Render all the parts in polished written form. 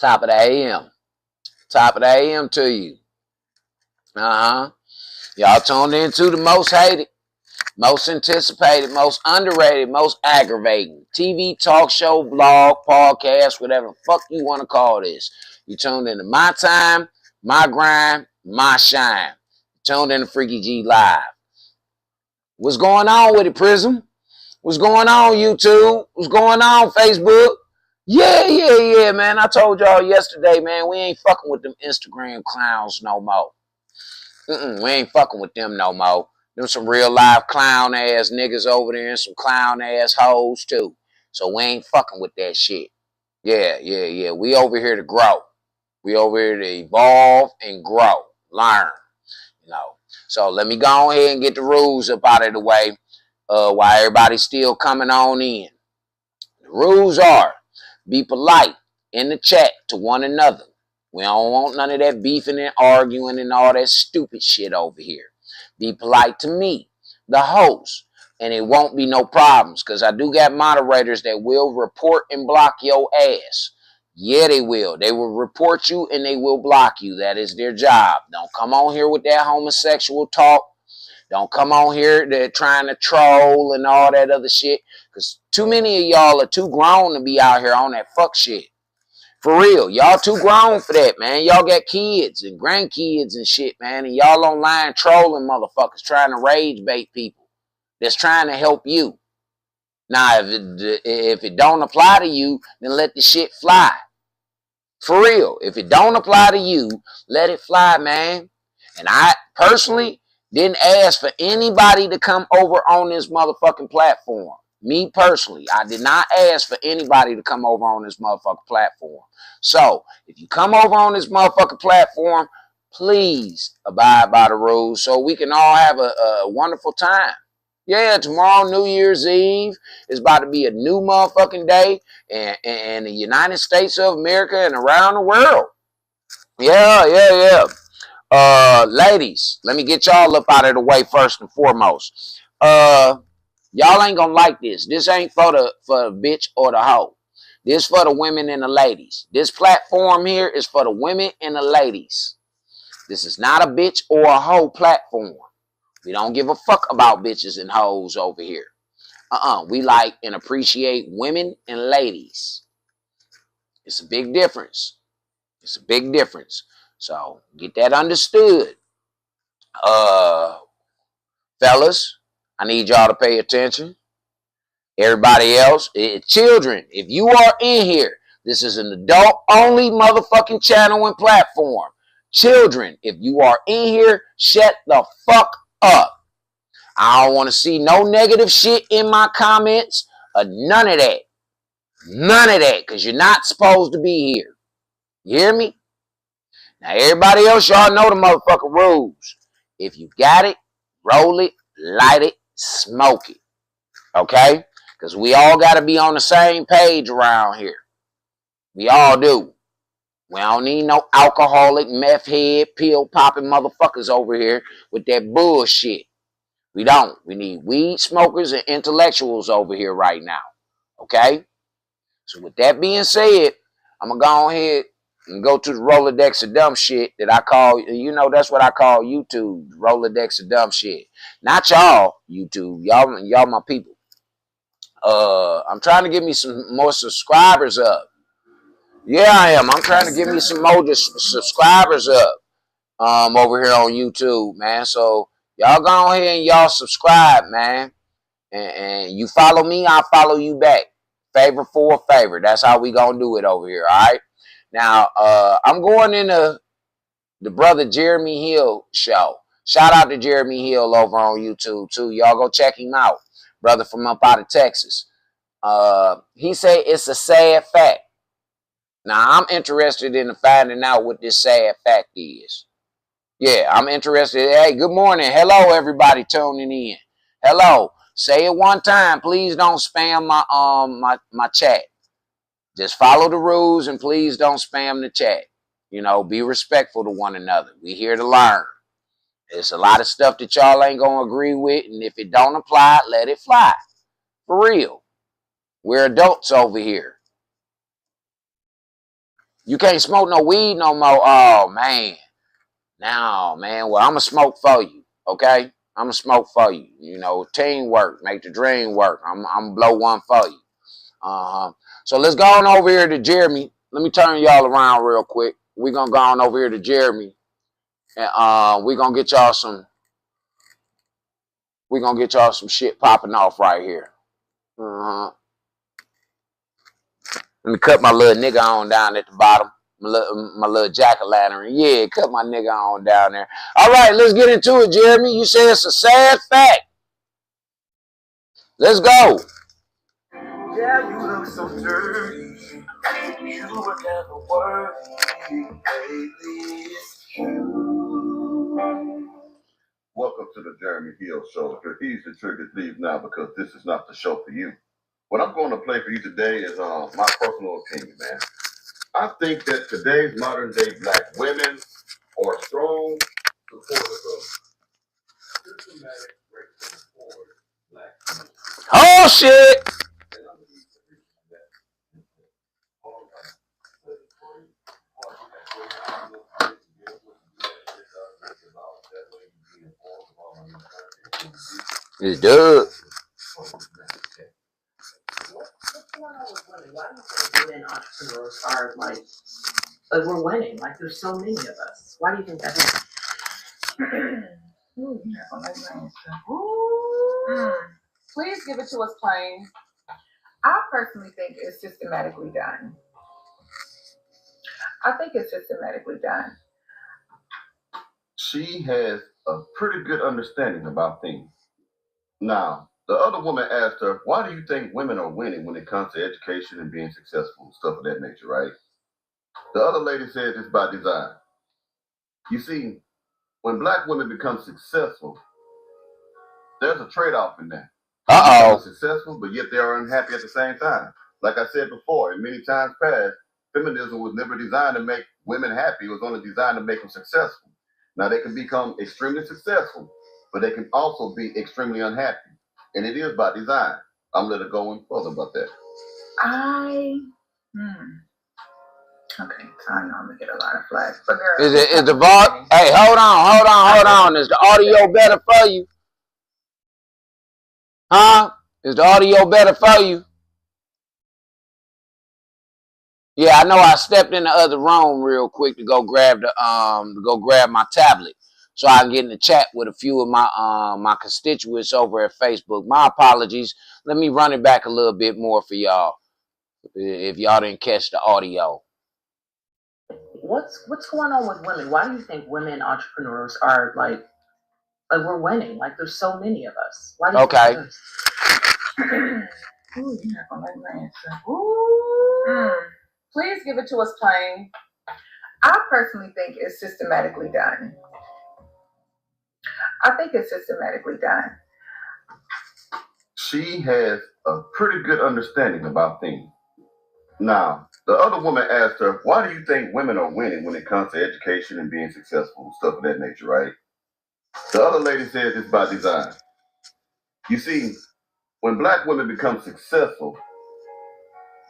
Top of the AM. Top of the AM to you. Y'all tuned into the most hated, most anticipated, most underrated, most aggravating TV talk show, blog, podcast, whatever the fuck you want to call this. You tuned into my time, my grind, my shine. You tuned into Freaky G Live. What's going on with it, Prism? What's going on, YouTube? What's going on, Facebook? Yeah, man. I told y'all yesterday, man, we ain't fucking with them Instagram clowns no more. We ain't fucking with them no more. Them some real life clown ass niggas over there and some clown ass hoes too. So we ain't fucking with that shit. Yeah. We over here to grow. We over here to evolve and grow. Learn. So let me go ahead and get the rules up out of the way while everybody's still coming on in. The rules are be polite in the chat to one another. We don't want none of that beefing and arguing and all that stupid shit over here. Be polite to me, the host, and it won't be no problems because I do got moderators that will report and block your ass. Yeah, they will. They will report you and they will block you. That is their job. Don't come on here with that homosexual talk. Don't come on here they're trying to troll and all that other shit because too many of y'all are too grown to be out here on that fuck shit. For real, y'all too grown for that, man. Y'all got kids and grandkids and shit, man. And y'all online trolling motherfuckers trying to rage bait people that's trying to help you. Now, if it don't apply to you, then let the shit fly. For real, if it don't apply to you, let it fly, man. And I personally didn't ask for anybody to come over on this motherfucking platform. Me personally, I did not ask for anybody to come over on this motherfucking platform. So, if you come over on this motherfucking platform, please abide by the rules so we can all have a wonderful time. Yeah, tomorrow, New Year's Eve, is about to be a new motherfucking day in the United States of America and around the world. Yeah. Ladies, let me get y'all up out of the way first and foremost. Y'all ain't gonna like this. This ain't for the bitch or the hoe. This for the women and the ladies. This platform here is for the women and the ladies. This is not a bitch or a hoe platform. We don't give a fuck about bitches and hoes over here. We like and appreciate women and ladies. It's a big difference. It's a big difference. So get that understood. Fellas, I need y'all to pay attention. Everybody else, children, if you are in here, this is an adult-only motherfucking channel and platform. Children, if you are in here, shut the fuck up. I don't want to see no negative shit in my comments or none of that. None of that, because you're not supposed to be here. You hear me? Now, everybody else, y'all know the motherfucking rules. If you got it, roll it, light it, smoke it. Okay? Because we all got to be on the same page around here. We all do. We don't need no alcoholic, meth head, pill popping motherfuckers over here with that bullshit. We don't. We need weed smokers and intellectuals over here right now. Okay? So with that being said, I'm going to go ahead and go to the Rolodex of dumb shit that I call, that's what I call YouTube, Rolodex of dumb shit. Not y'all, YouTube. Y'all my people. I'm trying to get me some more subscribers up. Yeah, I am. I'm trying to get me some more subscribers up over here on YouTube, man. So y'all go ahead and y'all subscribe, man. And you follow me, I'll follow you back. Favor for a favor. That's how we gonna do it over here, all right? Now, I'm going into the brother Jeremy Hill show. Shout out to Jeremy Hill over on YouTube, too. Y'all go check him out. Brother from up out of Texas. He said it's a sad fact. Now, I'm interested in finding out what this sad fact is. Yeah, I'm interested. Hey, good morning. Hello, everybody tuning in. Hello. Say it one time. Please don't spam my chat. Just follow the rules and please don't spam the chat. Be respectful to one another. We here to learn. There's a lot of stuff that y'all ain't gonna agree with, and if it don't apply, let it fly. For real. We're adults over here. You can't smoke no weed no more. Oh, man. Now, man. Well, I'm going to smoke for you, okay? I'm going to smoke for you. You know, teamwork. Make the dream work. I'm going to blow one for you. So let's go on over here to Jeremy. Let me turn y'all around real quick. We're going to go on over here to Jeremy. And we're going to get y'all some shit popping off right here. Let me cut my little nigga on down at the bottom. My little jack-o'-lantern. Yeah, cut my nigga on down there. All right, let's get into it, Jeremy. You say it's a sad fact. Let's go. Yeah, you look so dirty. You were never worthy. Baby, it's true. Welcome to the Jeremy Hill Show. If you're easy triggered, leave now because this is not the show for you. What I'm going to play for you today is my personal opinion, man. I think that today's modern day black women are strong supporters of systematic racism toward black women. Oh, shit. It's Doug. What's going on with women? Why do you think women entrepreneurs are like we're winning? Like there's so many of us. Why do you think that is? Please give it to us plain. I personally think it's systematically done. I think it's systematically done. She has a pretty good understanding about things. Now, the other woman asked her, why do you think women are winning when it comes to education and being successful and stuff of that nature, right? The other lady said it's by design. You see, when black women become successful, there's a trade-off in that. They are successful, but yet they are unhappy at the same time. Like I said before, and many times past, feminism was never designed to make women happy. It was only designed to make them successful. Now, they can become extremely successful, but they can also be extremely unhappy. And it is by design. I'm going to go in further about that. Okay, I know I'm going to get a lot of flack. But girl, Is the bar? Hey, hold on. Is the audio better for you? Huh? Is the audio better for you? Yeah, I know I stepped in the other room real quick to go grab my tablet so I can get in the chat with a few of my constituents over at Facebook. My apologies. Let me run it back a little bit more for y'all if y'all didn't catch the audio. What's going on with women? Why do you think women entrepreneurs are like we're winning? Like there's so many of us. Why do you think that is? Ooh, you're not going to like my answer. Please give it to us plain. I personally think it's systematically done. I think it's systematically done. She has a pretty good understanding about things. Now, the other woman asked her, why do you think women are winning when it comes to education and being successful and stuff of that nature, right? The other lady said it's by design. You see, when black women become successful,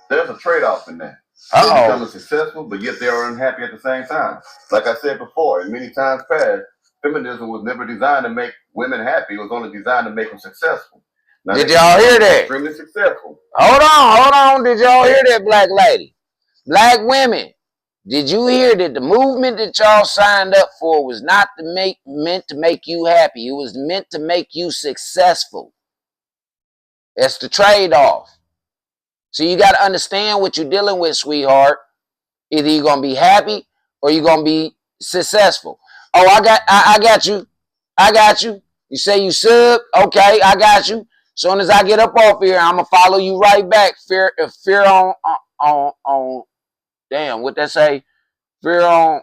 there's a trade-off in that. They become successful, but yet they are unhappy at the same time. Like I said before, and many times past, feminism was never designed to make women happy. It was only designed to make them successful. Now, did y'all hear that? Extremely successful. Hold on. Did y'all hear that, black lady? Black women, did you hear that the movement that y'all signed up for was not meant to make you happy? It was meant to make you successful. That's the trade-off. So you got to understand what you're dealing with, sweetheart. Either you're going to be happy or you're going to be successful. Oh, I got you. I got you. You say you sub? Okay, I got you. Soon as I get up off here, I'm going to follow you right back. Fear on, damn, what that say? Fear on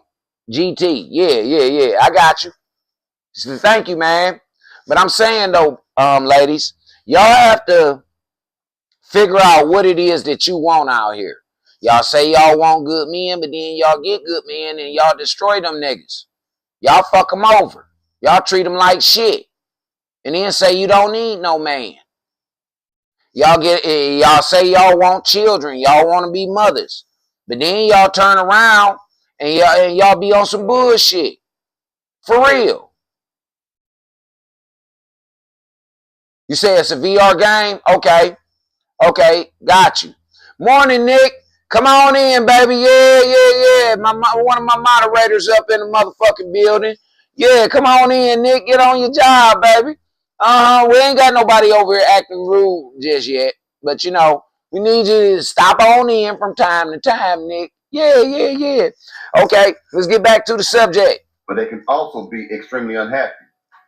GT. Yeah. I got you. So thank you, man. But I'm saying, though, ladies, y'all have to figure out what it is that you want out here. Y'all say y'all want good men, but then y'all get good men and y'all destroy them niggas. Y'all fuck them over. Y'all treat them like shit. And then say you don't need no man. Y'all say y'all want children. Y'all want to be mothers. But then y'all turn around and y'all be on some bullshit. For real. You say it's a VR game? Okay. Okay, got you. Morning, Nick. Come on in, baby. Yeah. One of my moderators up in the motherfucking building. Yeah, come on in, Nick. Get on your job, baby. We ain't got nobody over here acting rude just yet. But, you know, we need you to stop on in from time to time, Nick. Yeah. Okay, let's get back to the subject. But they can also be extremely unhappy.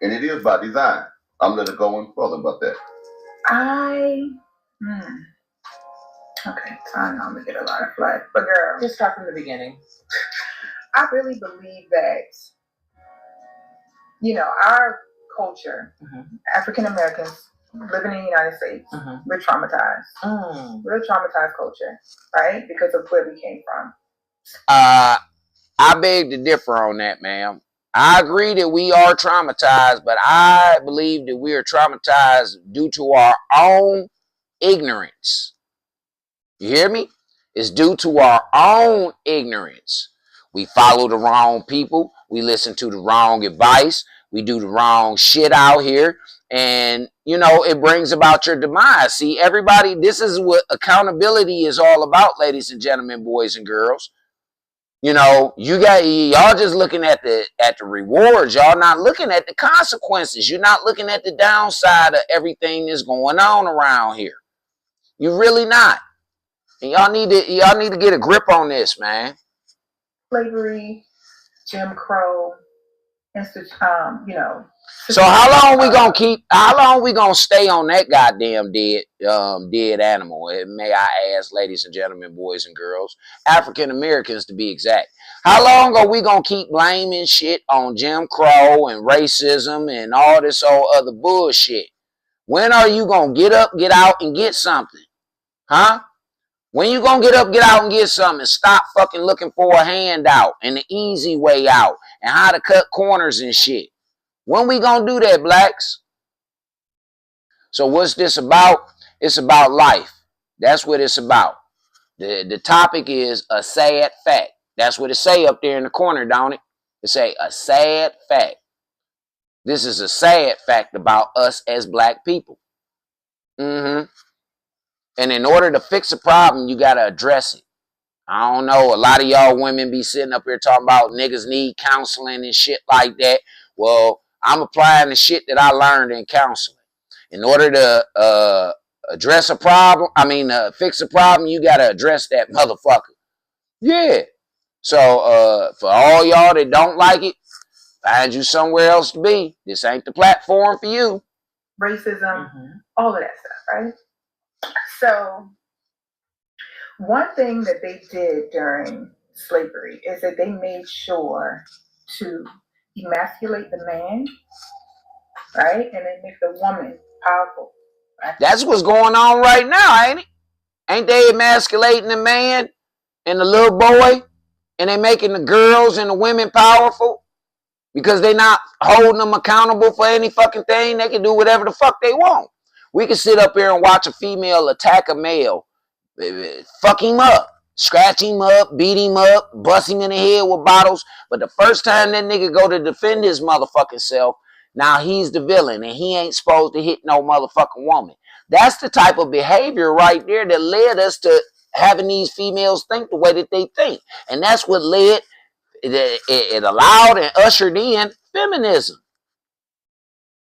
And it is by design. I'm going to go in further about that. Okay, so I know I'm gonna get a lot of flack, but girl, Just start from the beginning. I really believe that, you know, our culture, African Americans living in the United States, we're traumatized. We're a traumatized culture, right? Because of where we came from. I beg to differ on that, ma'am. I agree that we are traumatized, but I believe that we are traumatized due to our own ignorance. You hear me? It's due to our own ignorance. We follow the wrong people. We listen to the wrong advice. We do the wrong shit out here. And, you know, it brings about your demise. See, everybody, this is what accountability is all about, ladies and gentlemen, boys and girls. You know, y'all just looking at the rewards. Y'all not looking at the consequences. You're not looking at the downside of everything that's going on around here. You're really not. And y'all need to get a grip on this, man. Slavery, Jim Crow, you know. So how long we gonna stay on that goddamn dead animal? May I ask, ladies and gentlemen, boys and girls, African Americans to be exact. How long are we gonna keep blaming shit on Jim Crow and racism and all this old other bullshit? When are you gonna get up, get out, and get something? Huh? When you gonna get up, get out, and get something, and stop fucking looking for a handout and the easy way out and how to cut corners and shit? When we gonna do that, blacks? So what's this about? It's about life. That's what it's about. The topic is a sad fact. That's what it say up there in the corner, don't it? It say a sad fact. This is a sad fact about us as black people. And in order to fix a problem, you got to address it. I don't know. A lot of y'all women be sitting up here talking about niggas need counseling and shit like that. Well, I'm applying the shit that I learned in counseling. In order to address a problem, fix a problem, you got to address that motherfucker. Yeah. So for all y'all that don't like it, find you somewhere else to be. This ain't the platform for you. Racism, all of that stuff, right? So one thing that they did during slavery is that they made sure to emasculate the man, right? And then make the woman powerful. Right? That's what's going on right now, ain't it? Ain't they emasculating the man and the little boy? And they making the girls and the women powerful? Because they not holding them accountable for any fucking thing. They can do whatever the fuck they want. We can sit up here and watch a female attack a male, fuck him up, scratch him up, beat him up, bust him in the head with bottles. But the first time that nigga go to defend his motherfucking self, now he's the villain and he ain't supposed to hit no motherfucking woman. That's the type of behavior right there that led us to having these females think the way that they think. And that's what led, it allowed and ushered in feminism.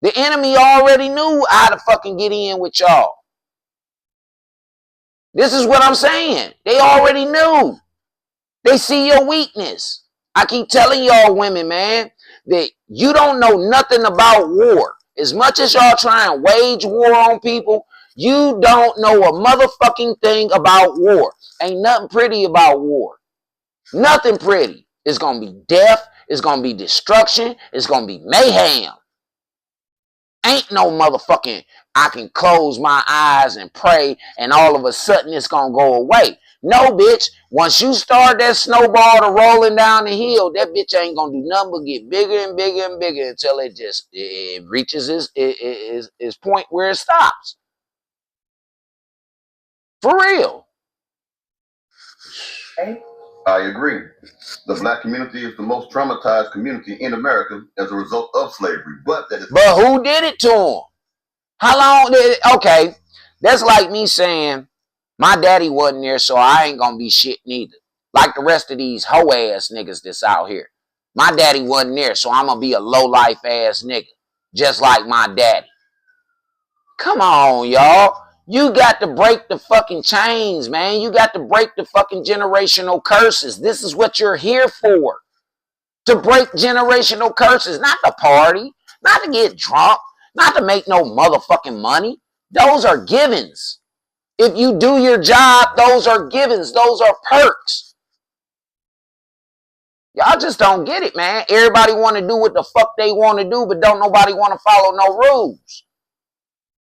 The enemy already knew how to fucking get in with y'all. This is what I'm saying. They already knew. They see your weakness. I keep telling y'all women, man, that you don't know nothing about war. As much as y'all try and wage war on people, you don't know a motherfucking thing about war. Ain't nothing pretty about war. Nothing pretty. It's going to be death. It's going to be destruction. It's going to be mayhem. Ain't no motherfucking I can close my eyes and pray and all of a sudden it's going to go away. No, bitch. Once you start that snowball to rolling down the hill, that bitch ain't going to do nothing but get bigger and bigger and bigger until it reaches its point where it stops. For real. Okay. I agree. The black community is the most traumatized community in America as a result of slavery. But who did it to them? How long did it? Okay, that's like me saying my daddy wasn't there, so I ain't gonna be shit neither. Like the rest of these hoe ass niggas that's out here. My daddy wasn't there, so I'm gonna be a low life ass nigga, just like my daddy. Come on, y'all. You got to break the fucking chains, man. You got to break the fucking generational curses. This is what you're here for. To break generational curses, not to party, not to get drunk, not to make no motherfucking money. Those are givens. If you do your job, those are givens. Those are perks. Y'all just don't get it, man. Everybody want to do what the fuck they want to do, but don't nobody want to follow no rules.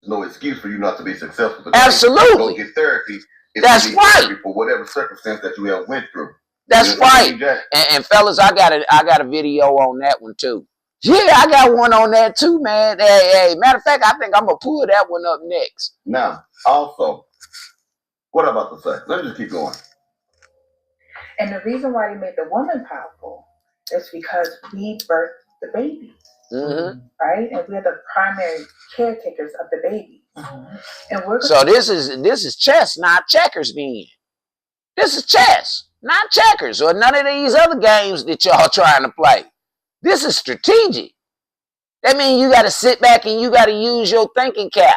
No excuse for you not to be successful today. Absolutely. Go get therapy. That's right. Therapy for whatever circumstance that you have went through. That's right. And fellas, I got a video on that one too. Yeah, I got one on that too, man. Hey, matter of fact, I think I'm gonna pull that one up next. Now, also, what I'm about to say, let me just keep going. And the reason why they made the woman powerful is because we birthed the babies, right? And we're the primary caretakers of the babies. And we're so this is chess, not checkers. Then this is chess, not checkers, or none of these other games that y'all trying to play. This is strategic. That means you got to sit back and you got to use your thinking cap.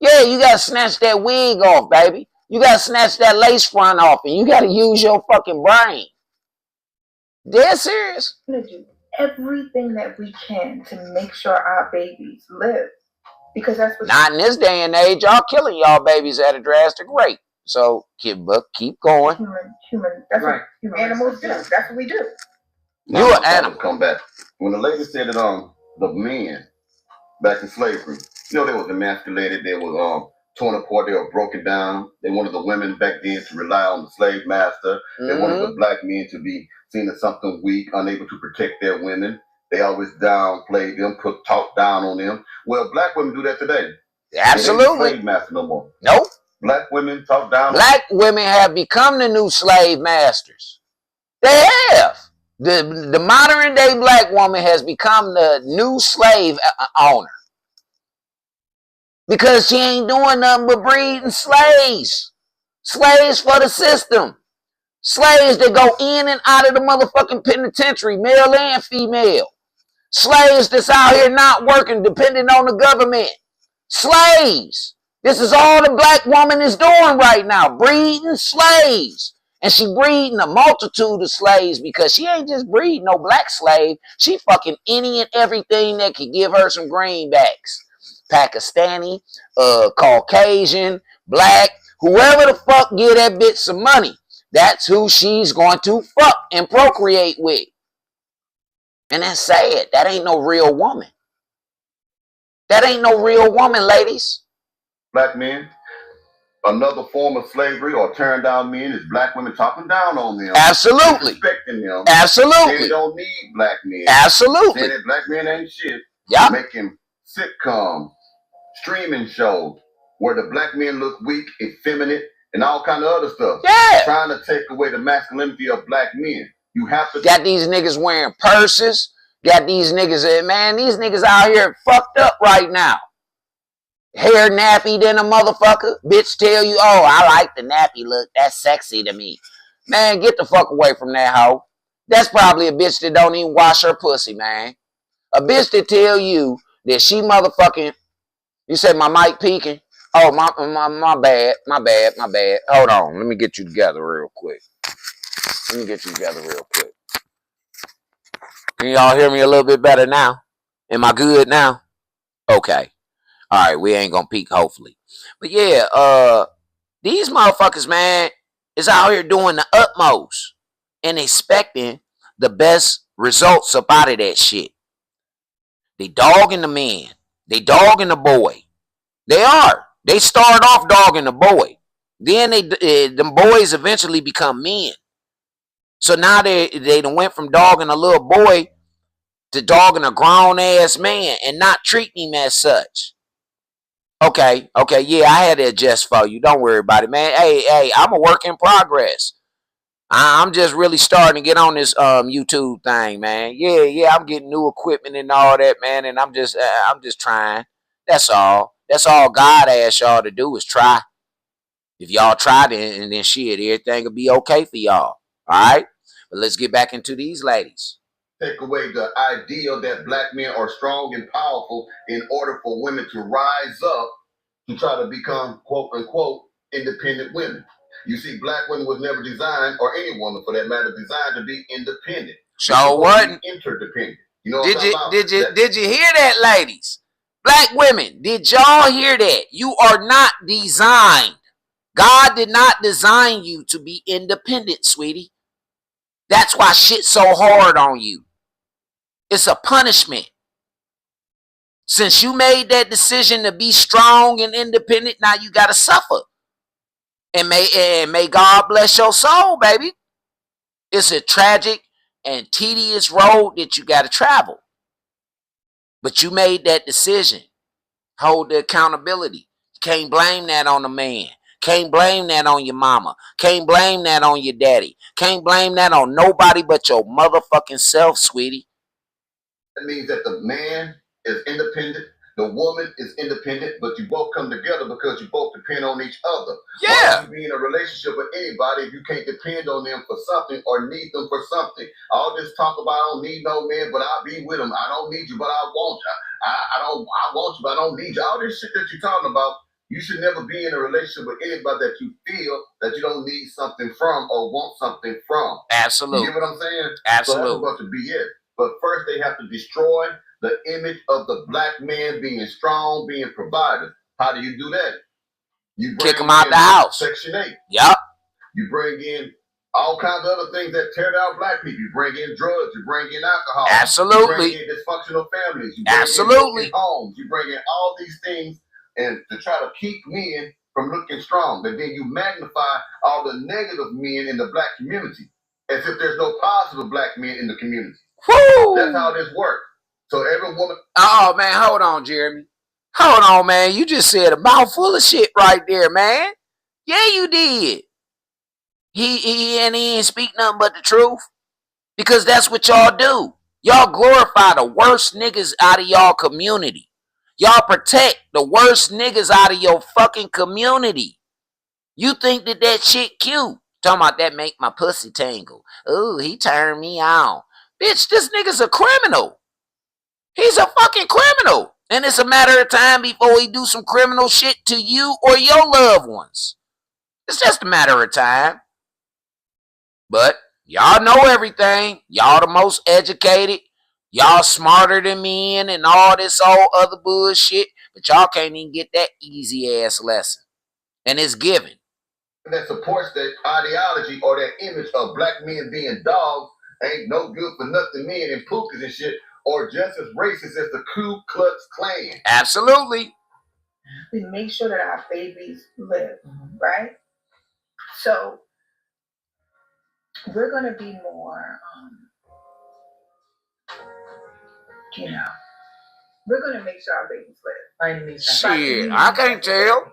Yeah, you got to snatch that wig off, baby. You got to snatch that lace front off, and you got to use your fucking brain. Dead serious. We're going to do everything that we can to make sure our babies live. Because that's what... Not in this day and age. Y'all killing y'all babies at a drastic rate. So, keep going. Human. That's right. What human animals do. That's what we do. Now, you're an animal. Come back. When the lady said that the men back in slavery, they was emasculated, they was torn apart, they were broken down. They wanted the women back then to rely on the slave master. They wanted the black men to be seen as something weak, unable to protect their women. They always downplayed them, talk down on them. Well, black women do that today. Absolutely. Slave master no more. Nope. Black women talk down. Black women have become the new slave masters. They have. The modern day black woman has become the new slave owner. Because she ain't doing nothing but breeding slaves. Slaves for the system. Slaves that go in and out of the motherfucking penitentiary, male and female. Slaves that's out here not working, depending on the government. Slaves. This is all the black woman is doing right now, breeding slaves. And she breeding a multitude of slaves because she ain't just breeding no black slave. She fucking any and everything that could give her some greenbacks. Pakistani, Caucasian, black, whoever the fuck give that bitch some money, that's who she's going to fuck and procreate with. And that's sad. That ain't no real woman. That ain't no real woman, ladies. Black men, another form of slavery or turn down men is black women talking down on them. Absolutely. Respecting them. Absolutely. They don't need black men. Absolutely. Saying that black men ain't shit. Yeah. Making sitcoms, streaming shows where the black men look weak, effeminate, and all kind of other stuff. Yeah. Trying to take away the masculinity of black men. You have to... Got these niggas wearing purses. Got these niggas, man, these niggas out here fucked up right now. Hair nappy than a motherfucker. Bitch tell you, oh, I like the nappy look. That's sexy to me. Man, get the fuck away from that hoe. That's probably a bitch that don't even wash her pussy, man. A bitch that tell you that she motherfucking... You said my mic peaking? Oh, my bad. Hold on. Let me get you together real quick. Can y'all hear me a little bit better now? Am I good now? Okay. All right, we ain't gonna peak, hopefully. But yeah, these motherfuckers, man, is out here doing the utmost and expecting the best results up out of that shit. They dogging the men. They dogging the boy. They are. They start off dogging the boy. Then them boys eventually become men. So now they done went from dogging a little boy to dogging a grown-ass man and not treating him as such. Okay, yeah, I had to adjust for you. Don't worry about it, man. Hey, I'm a work in progress. I'm just really starting to get on this YouTube thing, man. Yeah, I'm getting new equipment and all that, man, and I'm just trying. That's all. That's all God asks y'all to do is try. If y'all try it, and then shit, everything will be okay for y'all. All right? But let's get back into these ladies. Take away the ideal that black men are strong and powerful in order for women to rise up to try to become quote unquote independent women. You see, black women was never designed, or any woman for that matter, designed to be independent. So what? Interdependent. You know what did you hear that, ladies? Black women, did y'all hear that? You are not designed. God did not design you to be independent, sweetie. That's why shit's so hard on you. It's a punishment. Since you made that decision to be strong and independent, now you gotta suffer. And may God bless your soul, baby. It's a tragic and tedious road that you gotta travel. But you made that decision. Hold the accountability. You can't blame that on the man. Can't blame that on your mama. Can't blame that on your daddy. Can't blame that on nobody but your motherfucking self, sweetie. That means that the man is independent, the woman is independent, but you both come together because you both depend on each other. Yeah. Why would you be in a relationship with anybody if you can't depend on them for something or need them for something? All this talk about I don't need no man, but I'll be with them. I don't need you, but I want you. I want you, but I don't need you. All this shit that you're talking about, you should never be in a relationship with anybody that you feel that you don't need something from or want something from. Absolutely. You get what I'm saying? Absolutely. So that's a bunch of BS. But first they have to destroy the image of the black man being strong, being provider. How do you do that? You kick them out the house. Section 8. Yep. You bring in all kinds of other things that tear down black people. You bring in drugs. You bring in alcohol. Absolutely. You bring in dysfunctional families. You bring Absolutely. in homes. You bring in all these things and to try to keep men from looking strong. But then you magnify all the negative men in the black community as if there's no positive black men in the community. Woo! That's how this works. So every woman. Oh man, hold on, Jeremy. Hold on, man. You just said a mouthful of shit right there, man. Yeah, you did. He ain't speak nothing but the truth. Because that's what y'all do. Y'all glorify the worst niggas out of y'all community. Y'all protect the worst niggas out of your fucking community. You think that shit cute. Talking about that make my pussy tingle. Ooh, he turned me on. Bitch, this nigga's a criminal. He's a fucking criminal. And it's a matter of time before he do some criminal shit to you or your loved ones. It's just a matter of time. But y'all know everything. Y'all the most educated. Y'all smarter than men and all this old other bullshit. But y'all can't even get that easy ass lesson. And it's given. That supports that ideology or that image of black men being dogs, ain't no good for nothing men and pookies and shit, or just as racist as the Ku Klux Klan. Absolutely. We make sure that our babies live, right? So we're going to be more, we're going to make sure our babies live. Shit, I can't tell.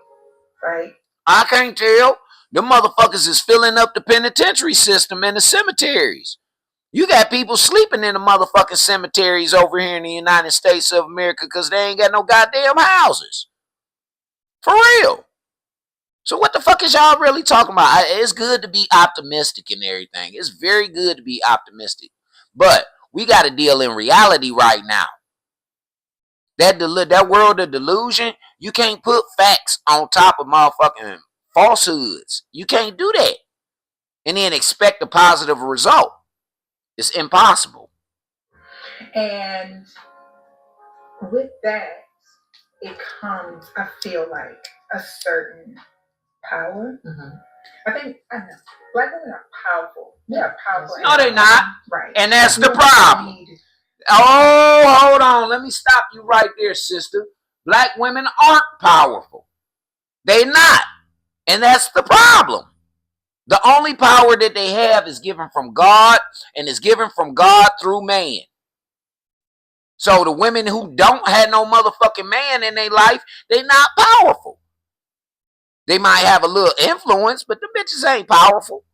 Right? I can't tell. The motherfuckers is filling up the penitentiary system and the cemeteries. You got people sleeping in the motherfucking cemeteries over here in the United States of America because they ain't got no goddamn houses. For real. So what the fuck is y'all really talking about? It's good to be optimistic and everything. It's very good to be optimistic. But we got to deal in reality right now. That world of delusion, you can't put facts on top of motherfucking falsehoods. You can't do that. And then expect a positive result. It's impossible. And with that, it comes, I feel like, a certain power. I know. Black women are powerful. They are powerful. No, they're not. Right. And that's the problem. Oh, hold on. Let me stop you right there, sister. Black women aren't powerful. They're not. And that's the problem. The only power that they have is given from God, and is given from God through man. So the women who don't have no motherfucking man in their life, they not powerful. They might have a little influence, but the bitches ain't powerful.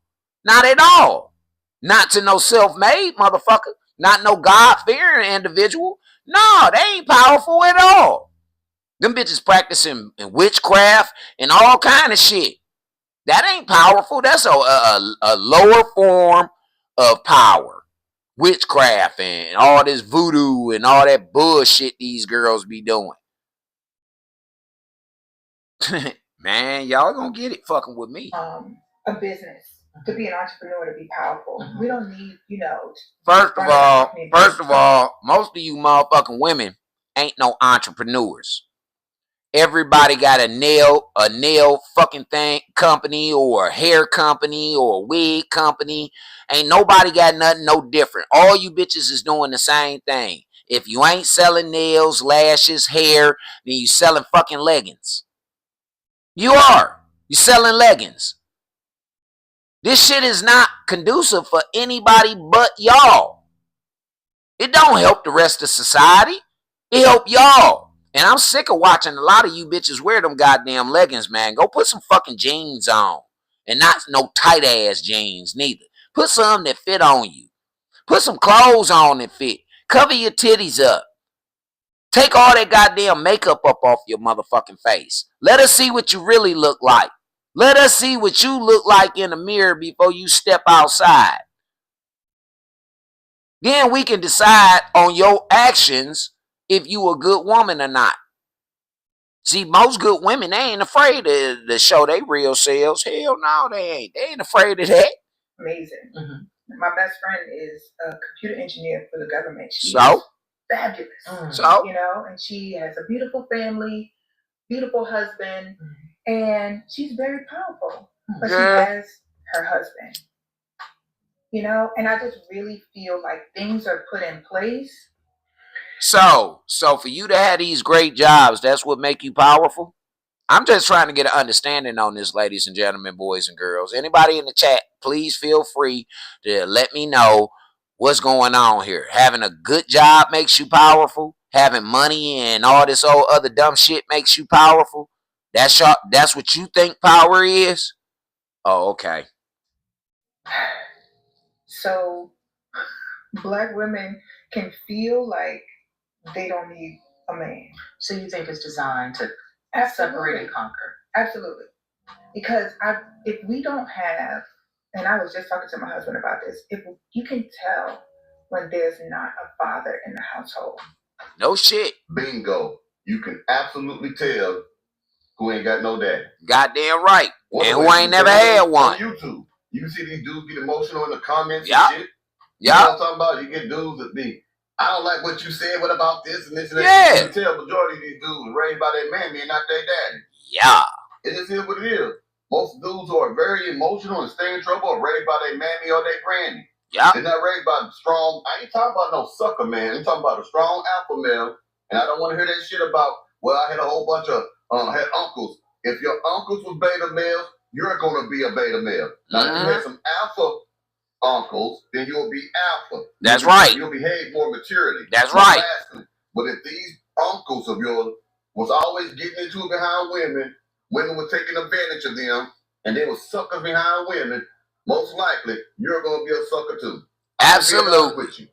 Not at all. Not to no self-made motherfucker. Not no God-fearing individual. No, they ain't powerful at all. Them bitches practicing witchcraft and all kind of shit. That ain't powerful. That's a lower form of power. Witchcraft and all this voodoo and all that bullshit these girls be doing. Man, y'all gonna get it fucking with me. A business. To be an entrepreneur, to be powerful. We don't need, First of all, most of you motherfucking women ain't no entrepreneurs. Everybody got a nail fucking thing company or a hair company or a wig company. Ain't nobody got nothing no different. All you bitches is doing the same thing. If you ain't selling nails, lashes, hair, then you selling fucking leggings. You are. You selling leggings. This shit is not conducive for anybody but y'all. It don't help the rest of society. It help y'all. And I'm sick of watching a lot of you bitches wear them goddamn leggings, man. Go put some fucking jeans on. And not no tight ass jeans neither. Put some that fit on you. Put some clothes on that fit. Cover your titties up. Take all that goddamn makeup up off your motherfucking face. Let us see what you really look like. Let us see what you look like in the mirror before you step outside. Then we can decide on your actions if you a good woman or not. See, most good women, they ain't afraid to show their real selves. Hell no, they ain't. They ain't afraid of that. Amazing. My best friend is a computer engineer for the government. She's fabulous. And she has a beautiful family, beautiful husband, and she's very powerful. But she has her husband. And I just really feel like things are put in place. So for you to have these great jobs, that's what make you powerful? I'm just trying to get an understanding on this, ladies and gentlemen, boys and girls. Anybody in the chat, please feel free to let me know what's going on here. Having a good job makes you powerful. Having money and all this old other dumb shit makes you powerful. That's what you think power is? Oh, okay. So Black women can feel like they don't need a man. So you think it's designed to separate and conquer? Absolutely. Because if we don't have, and I was just talking to my husband about this, if you can tell when there's not a father in the household. No shit. Bingo. You can absolutely tell who ain't got no daddy. Goddamn right. And who ain't never had one. On YouTube. You can see these dudes get emotional in the comments and shit. You know what I'm talking about? You get dudes that be, I don't like what you said, what about this and this and that. Yeah. You can tell majority of these dudes were raised by their mammy and not their daddy. Yeah. It just is what it is. Most dudes who are very emotional and stay in trouble are raised by their mammy or their granny. Yeah. They're not raised by the strong, I ain't talking about no sucker man. I'm talking about a strong alpha male. And I don't want to hear that shit about, well, I had a whole bunch of, had uncles. If your uncles was beta males, you're going to be a beta male. Now, if you had some alpha uncles, then you'll be alpha. That's right. You'll behave more maturely. That's right. But if these uncles of yours was always getting into it behind women, women were taking advantage of them, and they were suckers behind women, most likely you're going to be a sucker too. Absolutely. With you.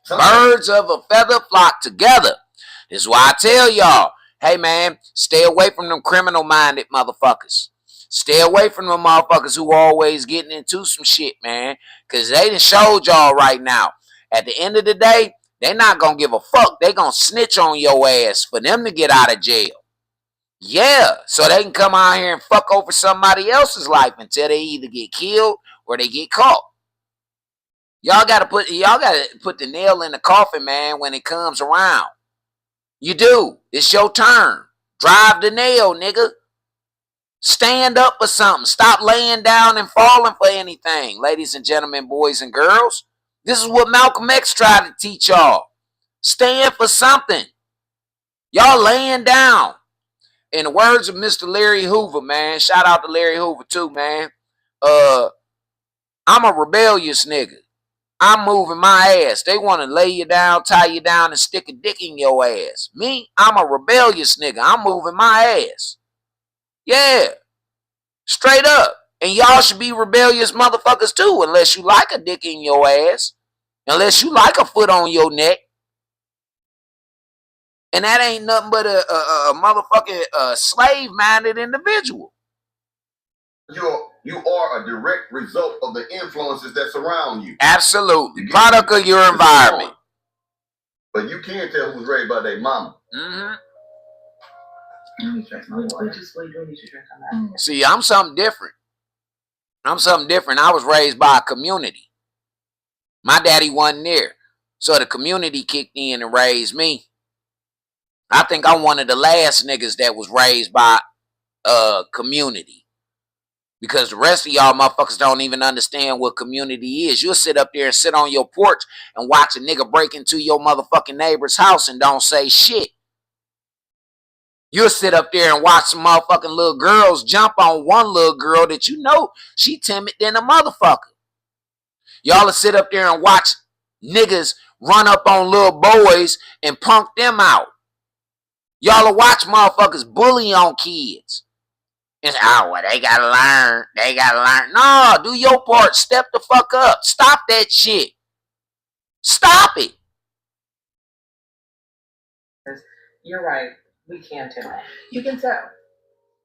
Birds of a feather flock together. This is why I tell y'all, hey man, stay away from them criminal-minded motherfuckers. Stay away from them motherfuckers who always getting into some shit, man. Because they done showed y'all right now. At the end of the day, they not going to give a fuck. They going to snitch on your ass for them to get out of jail. Yeah, so they can come out here and fuck over somebody else's life until they either get killed or they get caught. Y'all gotta put the nail in the coffin, man, when it comes around. You do. It's your turn. Drive the nail, nigga. Stand up for something. Stop laying down and falling for anything. Ladies and gentlemen, boys and girls, this is what Malcolm X tried to teach y'all. Stand for something. Y'all laying down. In the words of Mr. Larry Hoover, man, shout out to Larry Hoover too, man. I'm a rebellious nigga. I'm moving my ass. They want to lay you down, tie you down, and stick a dick in your ass. Me, I'm a rebellious nigga. I'm moving my ass. Yeah. Straight up. And y'all should be rebellious motherfuckers too, unless you like a dick in your ass. Unless you like a foot on your neck. And that ain't nothing but a motherfucking slave-minded individual. You are a direct result of the influences that surround you. Absolutely. Product of your environment. But you can't tell who's raised by their mama. Mm-hmm. We just need to drink on that. See, I'm something different. I was raised by a community. My daddy wasn't there. So the community kicked in and raised me. I think I'm one of the last niggas that was raised by a community. Because the rest of y'all motherfuckers don't even understand what community is. You'll sit up there and sit on your porch and watch a nigga break into your motherfucking neighbor's house and don't say shit. You'll sit up there and watch some motherfucking little girls jump on one little girl that you know she timid than a motherfucker. Y'all will sit up there and watch niggas run up on little boys and punk them out. Y'all will watch motherfuckers bully on kids. It's, oh, well, they gotta learn. No, do your part. Step the fuck up. Stop that shit. Stop it. You're right. We can tell. You can tell.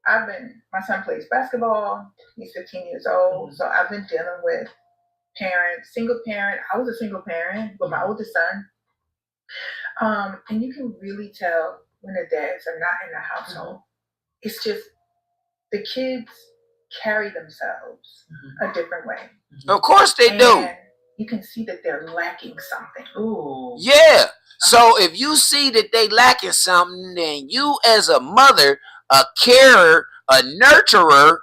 My son plays basketball. He's 15 years old. So I've been dealing with parents, single parent. I was a single parent with my oldest son. And you can really tell when the dads are not in the household. It's just the kids carry themselves a different way. Of course they do. You can see that they're lacking something. Ooh. Yeah. So if you see that they lacking something, then you as a mother, a carer, a nurturer,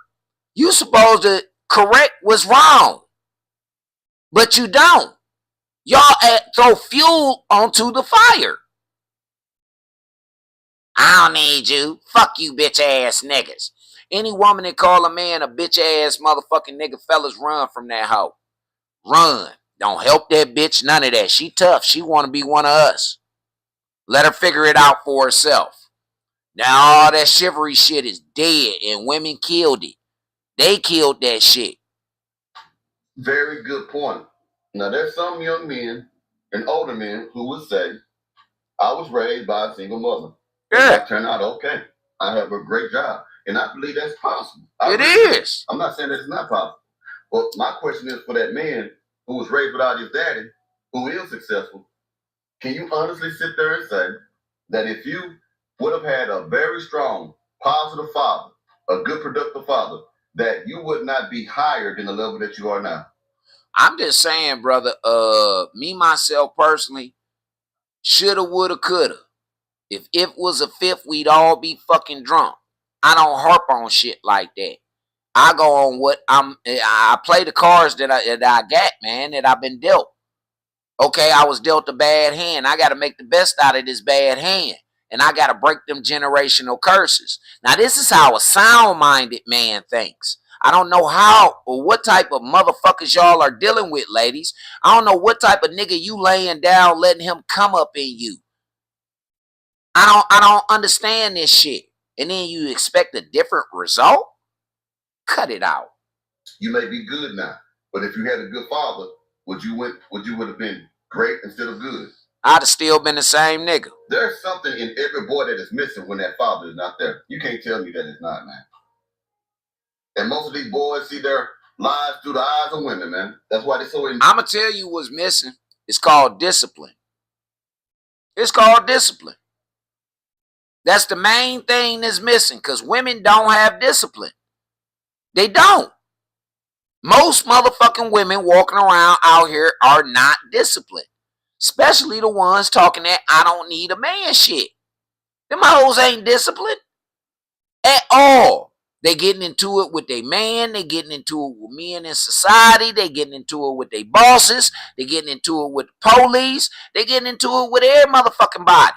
you supposed to correct what's wrong. But you don't. Y'all throw fuel onto the fire. I don't need you. Fuck you bitch ass niggas. Any woman that call a man a bitch ass motherfucking nigga, fellas, run from that hoe. Run. Don't help that bitch, none of that. She tough. She want to be one of us. Let her figure it out for herself. Now all that chivalry shit is dead and women killed it. They killed that shit. Very good point. Now there's some young men and older men who would say, I was raised by a single mother. Yeah. That turned out okay. I have a great job. And I believe that's possible. It is. I'm not saying that it's not possible. But my question is for that man who was raised without his daddy, who is successful, can you honestly sit there and say that if you would have had a very strong, positive father, a good, productive father, that you would not be higher than the level that you are now? I'm just saying, brother, me, myself, personally, shoulda, woulda, coulda. If it was a fifth, we'd all be fucking drunk. I don't harp on shit like that. I go on what I play the cards that I got, man, that I've been dealt. Okay, I was dealt a bad hand. I got to make the best out of this bad hand. And I got to break them generational curses. Now, this is how a sound-minded man thinks. I don't know how or what type of motherfuckers y'all are dealing with, ladies. I don't know what type of nigga you laying down letting him come up in you. I don't understand this shit. And then you expect a different result? Cut it out. You may be good now, but if you had a good father, would you have been great instead of good? I'd have still been the same nigga. There's something in every boy that is missing when that father is not there. You can't tell me that it's not, man. And most of these boys see their lives through the eyes of women, man. That's why they're so in. I'm going to tell you what's missing. It's called discipline. It's called discipline. That's the main thing that's missing because women don't have discipline. They don't. Most motherfucking women walking around out here are not disciplined. Especially the ones talking that I don't need a man shit. Them hoes ain't disciplined at all. They getting into it with their man. They getting into it with men in society. They getting into it with their bosses. They getting into it with the police. They getting into it with every motherfucking body.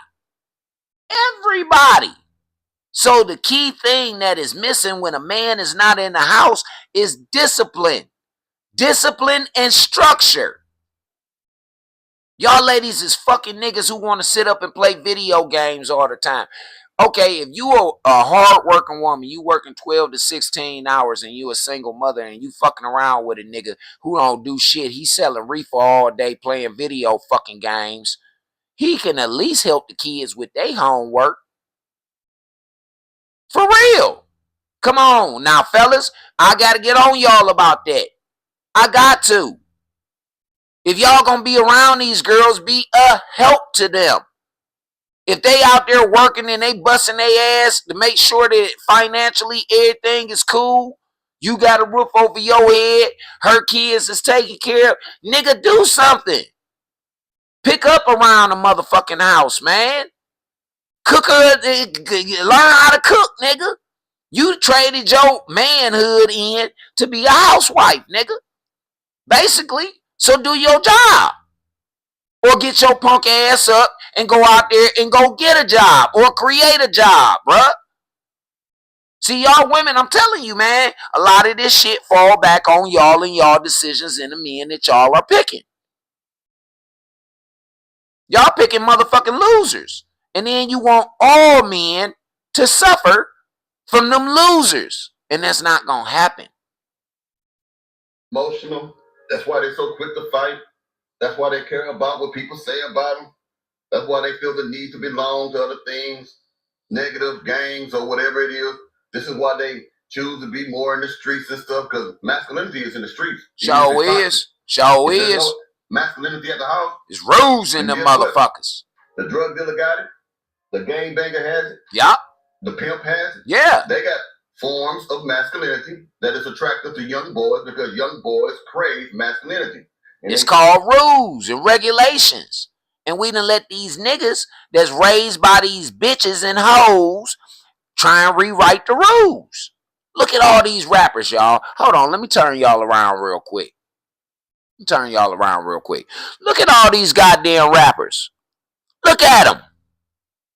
Everybody. So the key thing that is missing when a man is not in the house is discipline. Discipline and structure. Y'all ladies is fucking niggas who want to sit up and play video games all the time. Okay, if you are a hard-working woman, you working 12 to 16 hours and you a single mother and you fucking around with a nigga who don't do shit, he's selling reefer all day playing video fucking games, he can at least help the kids with their homework. For real. Come on. Now, fellas, I got to get on y'all about that. I got to. If y'all going to be around these girls, be a help to them. If they out there working and they busting their ass to make sure that financially everything is cool, you got a roof over your head, her kids is taken care of, nigga, do something. Pick up around the motherfucking house, man. Cook her, learn how to cook, nigga. You traded your manhood in to be a housewife, nigga. Basically, so do your job. Or get your punk ass up and go out there and go get a job or create a job, bruh. See, y'all women, I'm telling you, man, a lot of this shit fall back on y'all and y'all decisions and the men that y'all are picking. Y'all picking motherfucking losers. And then you want all men to suffer from them losers. And that's not going to happen. Emotional. That's why they're so quick to fight. That's why they care about what people say about them. That's why they feel the need to belong to other things, negative gangs or whatever it is. This is why they choose to be more in the streets and stuff, because masculinity is in the streets. Show is. Show is. No masculinity at the house. It's rules in them motherfuckers. The drug dealer got it. The gangbanger has it. Yup. The pimp has it. Yeah. They got forms of masculinity that is attractive to young boys because young boys crave masculinity. And it's called rules and regulations. And we done let these niggas that's raised by these bitches and hoes try and rewrite the rules. Look at all these rappers, y'all. Hold on, let me turn y'all around real quick. Look at all these goddamn rappers. Look at them.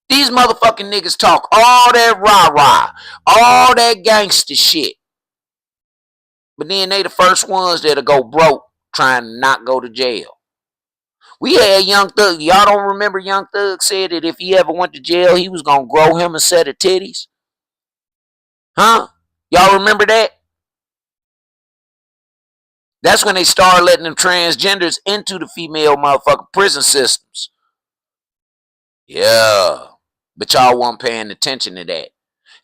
These motherfucking niggas talk all that rah-rah, all that gangster shit. But then they the first ones that'll go broke trying to not go to jail. We had Young Thug. Y'all don't remember Young Thug said that if he ever went to jail, he was going to grow him a set of titties? Huh? Y'all remember that? That's when they started letting them transgenders into the female motherfucking prison systems. Yeah. But y'all weren't paying attention to that.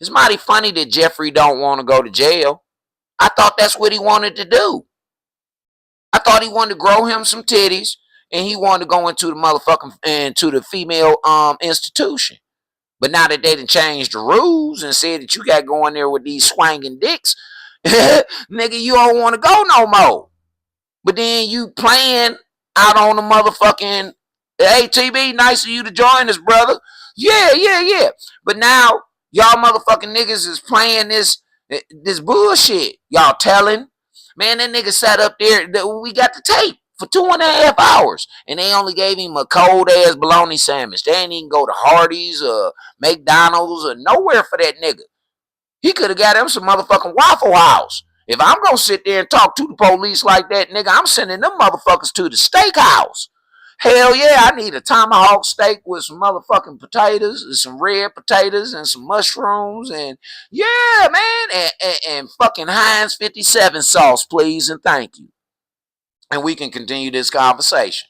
It's mighty funny that Jeffrey don't want to go to jail. I thought that's what he wanted to do. I thought he wanted to grow him some titties and he wanted to go into the motherfucking into the female institution. But now that they done changed the rules and said that you got to go in there with these swanging dicks, nigga, you don't want to go no more. But then you playing out on the motherfucking, hey, TB, nice of you to join us, brother. Yeah. But now y'all motherfucking niggas is playing this bullshit. Y'all telling. Man, that nigga sat up there. We got the tape for 2.5 hours. And they only gave him a cold-ass bologna sandwich. They ain't even go to Hardee's or McDonald's or nowhere for that nigga. He could have got him some motherfucking Waffle House. If I'm going to sit there and talk to the police like that, nigga, I'm sending them motherfuckers to the steakhouse. Hell yeah, I need a tomahawk steak with some motherfucking potatoes and some red potatoes and some mushrooms and yeah, man, and fucking Heinz 57 sauce, please, and thank you. And we can continue this conversation.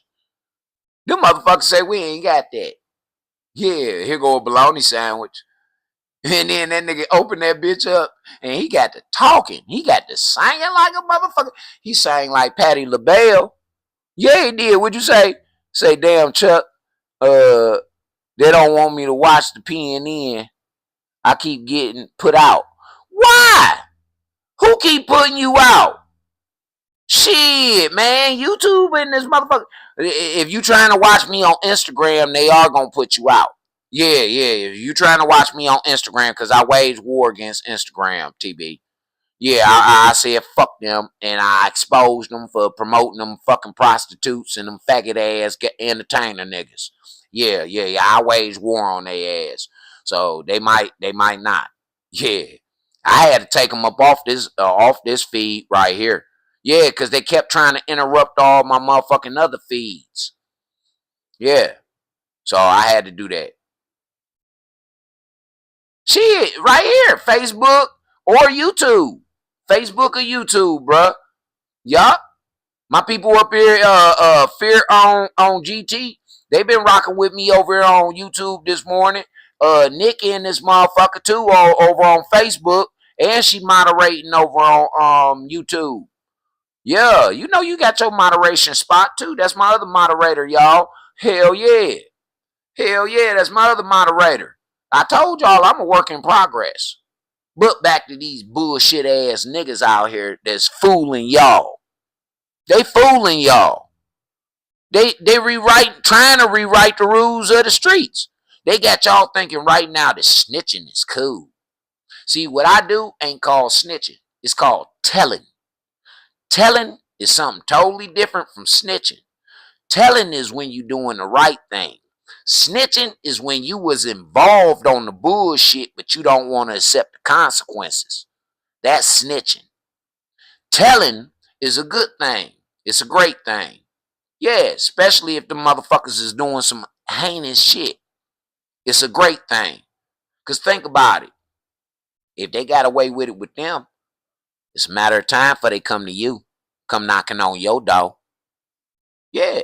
Them motherfuckers say we ain't got that. Yeah, here go a bologna sandwich. And then that nigga opened that bitch up and he got to talking. He got to singing like a motherfucker. He sang like Patti LaBelle. Yeah, he did. What'd you say? Say, damn, Chuck, they don't want me to watch the PNN. I keep getting put out. Why? Who keep putting you out? Shit, man. YouTube and this motherfucker. If you trying to watch me on Instagram, they are going to put you out. Yeah. If you trying to watch me on Instagram, because I wage war against Instagram, TB. Yeah, I said fuck them, and I exposed them for promoting them fucking prostitutes and them faggot ass entertainer niggas. Yeah, I wage war on their ass. So they might not. Yeah, I had to take them up off this feed right here. Yeah, because they kept trying to interrupt all my motherfucking other feeds. Yeah, so I had to do that. Shit, right here, Facebook or YouTube. Facebook or YouTube, bruh. Yup. My people up here, Fear on GT, they been rocking with me over here on YouTube this morning. Nikki and this motherfucker too over on Facebook, and she moderating over on YouTube. Yeah, you know you got your moderation spot too. That's my other moderator, y'all. Hell yeah. Hell yeah, that's my other moderator. I told y'all I'm a work in progress. But back to these bullshit ass niggas out here that's fooling y'all. They fooling y'all. They trying to rewrite the rules of the streets. They got y'all thinking right now that snitching is cool. See, what I do ain't called snitching. It's called telling. Telling is something totally different from snitching. Telling is when you doing the right thing. Snitching is when you was involved on the bullshit, but you don't want to accept the consequences. That's snitching. Telling is a good thing. It's a great thing. Yeah, especially if the motherfuckers is doing some heinous shit. It's a great thing. Because think about it. If they got away with it with them, it's a matter of time before they come to you. Come knocking on your door. Yeah.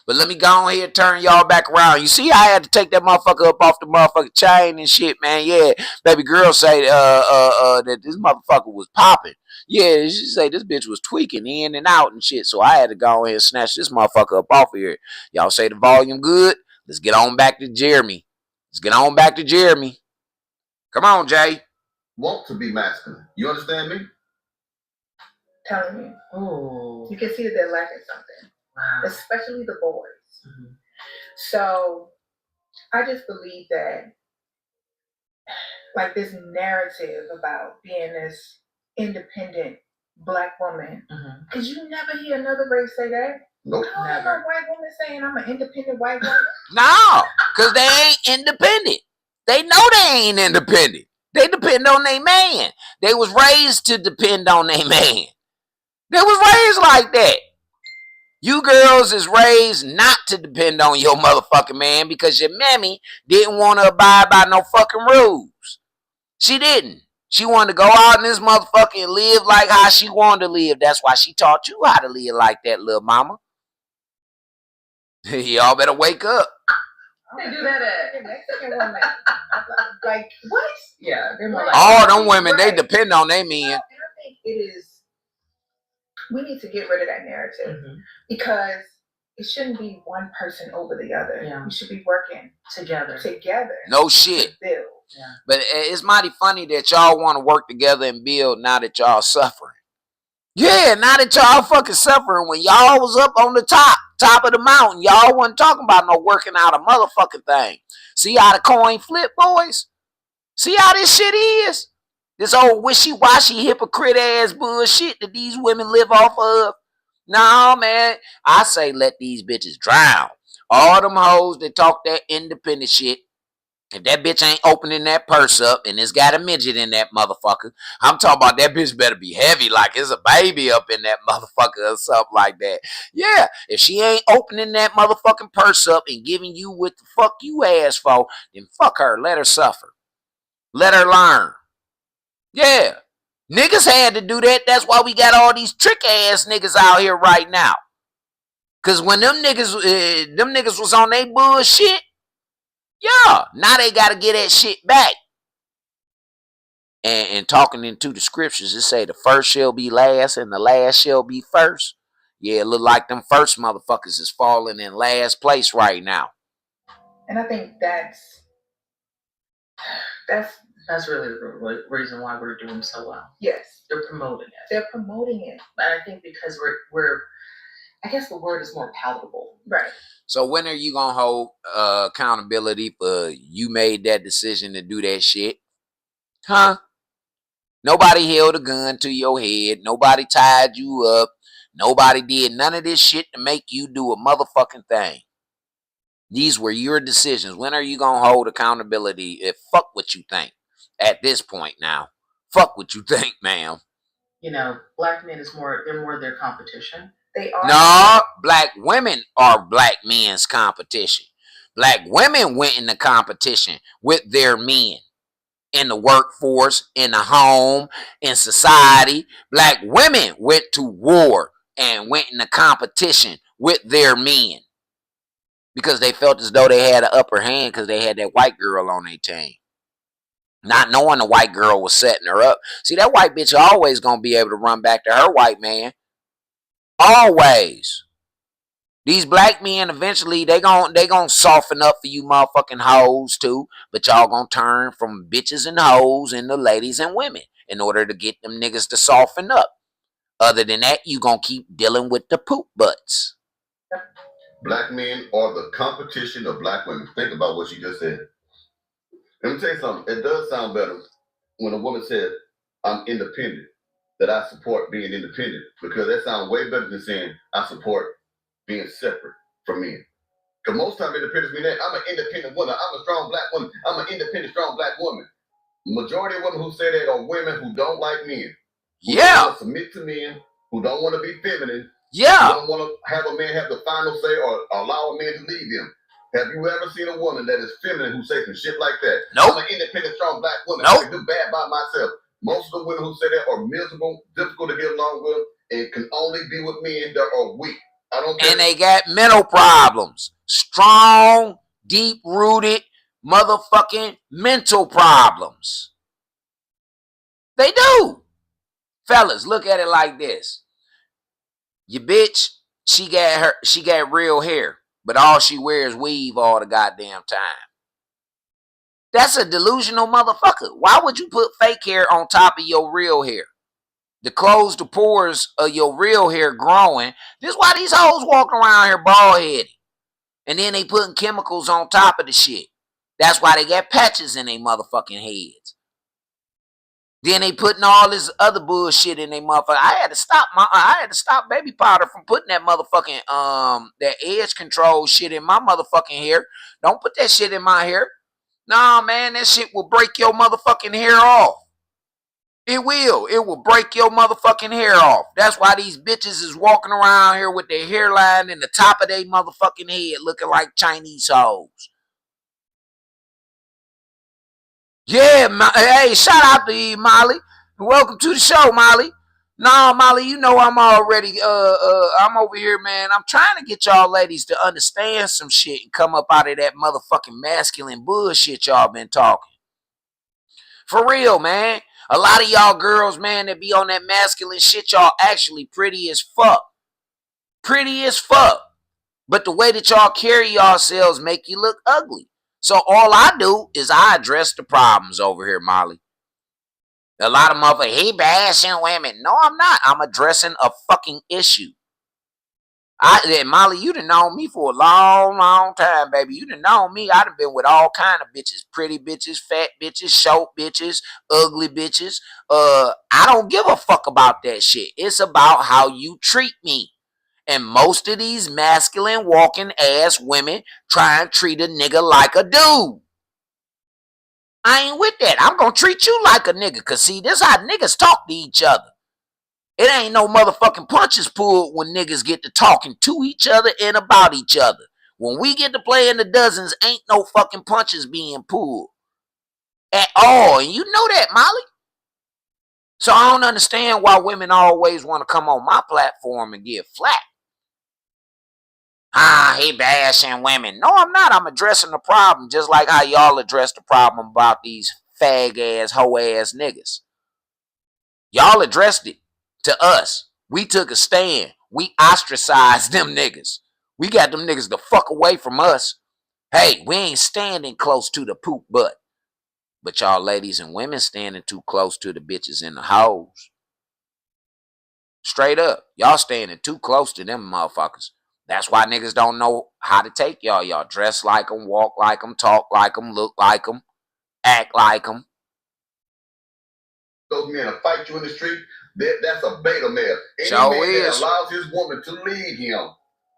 But let me go on here and turn y'all back around. You see, I had to take that motherfucker up off the motherfucking chain and shit, man. Yeah, baby girl say that this motherfucker was popping. Yeah, she say this bitch was tweaking in and out and shit. So I had to go in and snatch this motherfucker up off of here. Y'all say the volume good? Let's get on back to Jeremy. Let's get on back to Jeremy. Come on, Jay. Want to be masculine. You understand me? Telling you. Oh. You can see that they're lacking something. Wow. Especially the boys. Mm-hmm. So I just believe that, like, this narrative about being this independent Black woman, because you never hear another race say that. Nope. I don't hear no white woman saying I'm an independent white woman. No, because they ain't independent. They know they ain't independent. They depend on their man. They was raised to depend on their man. They was raised like that. You girls is raised not to depend on your motherfucking man because your mammy didn't want to abide by no fucking rules. She didn't. She wanted to go out in this motherfucker and live like how she wanted to live. That's why she taught you how to live like that, little mama. Y'all better wake up. They do that at Mexican women. Like, what? yeah, they're more like All them women, they depend on their men. And I think it is, we need to get rid of that narrative because it shouldn't be one person over the other. Yeah. We should be working Together. No shit. to build. Yeah. But it's mighty funny that y'all want to work together and build now that y'all suffering. Yeah, now that y'all fucking suffering, when y'all was up on the top of the mountain, y'all wasn't talking about no working out a motherfucking thing. See how the coin flip, boys? See how this shit is? This old wishy-washy hypocrite ass bullshit that these women live off of. No, man. I say let these bitches drown. All them hoes that talk that independent shit. If that bitch ain't opening that purse up and it's got a midget in that motherfucker, I'm talking about that bitch better be heavy like it's a baby up in that motherfucker or something like that. Yeah, if she ain't opening that motherfucking purse up and giving you what the fuck you asked for, then fuck her. Let her suffer. Let her learn. Yeah. Niggas had to do that. That's why we got all these trick ass niggas out here right now. Cause when them niggas was on they bullshit, yeah, now they got to get that shit back. And talking into the scriptures, it say the first shall be last and the last shall be first. Yeah, it look like them first motherfuckers is falling in last place right now. And I think that's really the reason why we're doing so well. yes, They're promoting it. they're promoting it. But I think because we're I guess the word is more palatable. Right. So when are you gonna hold accountability for you made that decision to do that shit? Huh? Nobody held a gun to your head. Nobody tied you up. Nobody did none of this shit to make you do a motherfucking thing. These were your decisions. When are you gonna hold accountability? If fuck what you think at this point now. Fuck what you think, ma'am. You know, Black men they're more their competition. They are. No, black women are black men's competition. Black women went into competition with their men in the workforce, in the home, in society. Black women went to war and went into competition with their men because they felt as though they had an upper hand because they had that white girl on their team. Not knowing the white girl was setting her up. See, that white bitch always gonna be able to run back to her white man. Always. These black men eventually they gon' soften up for you motherfucking hoes too, but y'all gonna turn from bitches and hoes into ladies and women in order to get them niggas to soften up. Other than that, you gonna keep dealing with the poop butts. Black men are the competition of black women. Think about what she just said. Let me tell you something. It does sound better when a woman says, I'm independent, that I support being independent, because that sounds way better than saying I support being separate from men. Because most times independence means that I'm an independent woman. I'm a strong black woman. I'm an independent, strong black woman. Majority of women who say that are women who don't like men. Who don't want to submit to men, who don't want to be feminine. Who don't want to have a man have the final say or allow a man to lead them. Have you ever seen a woman that is feminine who says some shit like that? Nope. I'm an independent, strong black woman. Nope. I can do bad by myself. Most of the women who say that are miserable, difficult to get along with, and can only be with men that are weak. I don't care. And they got mental problems. Strong, deep-rooted, motherfucking mental problems. They do. Fellas, look at it like this. Your bitch, she got real hair, but all she wears weave all the goddamn time. That's a delusional motherfucker. Why would you put fake hair on top of your real hair? To close the pores of your real hair growing. This is why these hoes walking around here bald-headed. And then they putting chemicals on top of the shit. That's why they got patches in their motherfucking heads. Then they putting all this other bullshit in their motherfucker. I had to stop baby powder from putting that motherfucking that edge control shit in my motherfucking hair. Don't put that shit in my hair. Nah, man, that shit will break your motherfucking hair off. It will. It will break your motherfucking hair off. That's why these bitches is walking around here with their hairline in the top of their motherfucking head looking like Chinese hoes. Yeah, hey, shout out to you, Molly. Welcome to the show, Molly. Nah, Molly, you know I'm already, I'm over here, man. I'm trying to get y'all ladies to understand some shit and come up out of that motherfucking masculine bullshit y'all been talking. For real, man. A lot of y'all girls, man, that be on that masculine shit, y'all actually pretty as fuck. Pretty as fuck. But the way that y'all carry yourselves make you look ugly. So all I do is I address the problems over here, Molly. A lot of motherfuckers, he bashing women. No, I'm not. I'm addressing a fucking issue. Molly, you done known me for a long, long time, baby. You done known me. I done been with all kind of bitches. Pretty bitches, fat bitches, short bitches, ugly bitches. I don't give a fuck about that shit. It's about how you treat me. And most of these masculine walking ass women try and treat a nigga like a dude. I ain't with that. I'm gonna treat you like a nigga. Cause see, this how niggas talk to each other. It ain't no motherfucking punches pulled when niggas get to talking to each other and about each other. When we get to play in the dozens, ain't no fucking punches being pulled. At all. And you know that, Molly. So I don't understand why women always want to come on my platform and get flat. He bashing women. No, I'm not. I'm addressing the problem just like how y'all address the problem about these fag-ass, hoe-ass niggas. Y'all addressed it. To us, we took a stand. We ostracized them niggas. We got them niggas the fuck away from us. Hey, we ain't standing close to the poop butt. But y'all ladies and women standing too close to the bitches and the hoes. Straight up. Y'all standing too close to them motherfuckers. That's why niggas don't know how to take y'all. Y'all dress like them, walk like them, talk like them, look like them, act like them. Those men will fight you in the street. That's a beta male. Any So man that is. allows his woman to lead him,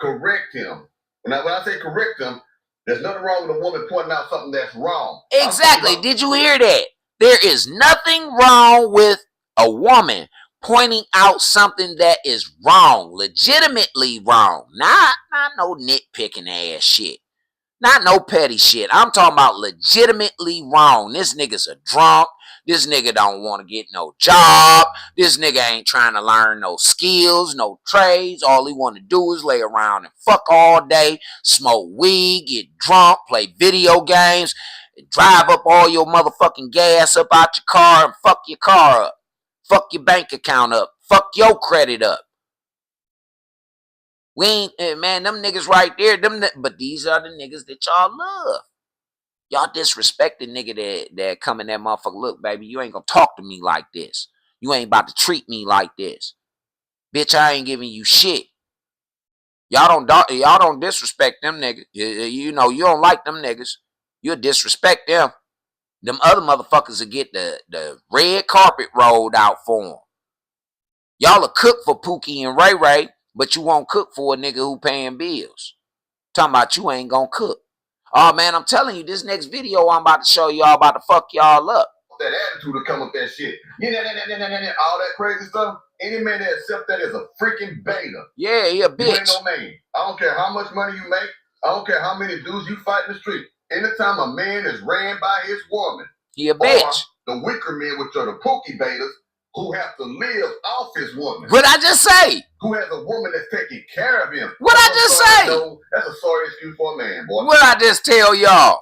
correct him. When I say correct him, there's nothing wrong with a woman pointing out something that's wrong. Exactly. Did you hear that? There is nothing wrong with a woman pointing out something that is wrong, legitimately wrong. Not no nitpicking ass shit. Not no petty shit. I'm talking about legitimately wrong. This nigga's a drunk. This nigga don't want to get no job. This nigga ain't trying to learn no skills, no trades. All he want to do is lay around and fuck all day, smoke weed, get drunk, play video games, drive up all your motherfucking gas up out your car and fuck your car up. Fuck your bank account up. Fuck your credit up. We ain't, man, them niggas right there, but these are the niggas that y'all love. Y'all disrespect the nigga that come in that motherfucker. Look, baby, you ain't gonna talk to me like this. You ain't about to treat me like this. Bitch, I ain't giving you shit. Y'all don't disrespect them niggas. You know, you don't like them niggas. You'll disrespect them. Them other motherfuckers will get the red carpet rolled out for them. Y'all will cook for Pookie and Ray Ray, but you won't cook for a nigga who paying bills. Talking about you ain't gonna cook. Oh, man, I'm telling you, this next video I'm about to show y'all about to fuck y'all up. That attitude to come with that shit. All that crazy stuff. Any man that accepts that is a freaking beta. Yeah, he a bitch. You ain't no man. I don't care how much money you make. I don't care how many dudes you fight in the street. Anytime a man is ran by his woman. He a bitch. Or the weaker men, which are the Pookie betas, who have to live off his woman. What I just say? Who has a woman that's taking care of him. What I just say? No, that's a sorry excuse for a man, boy. What I just tell y'all?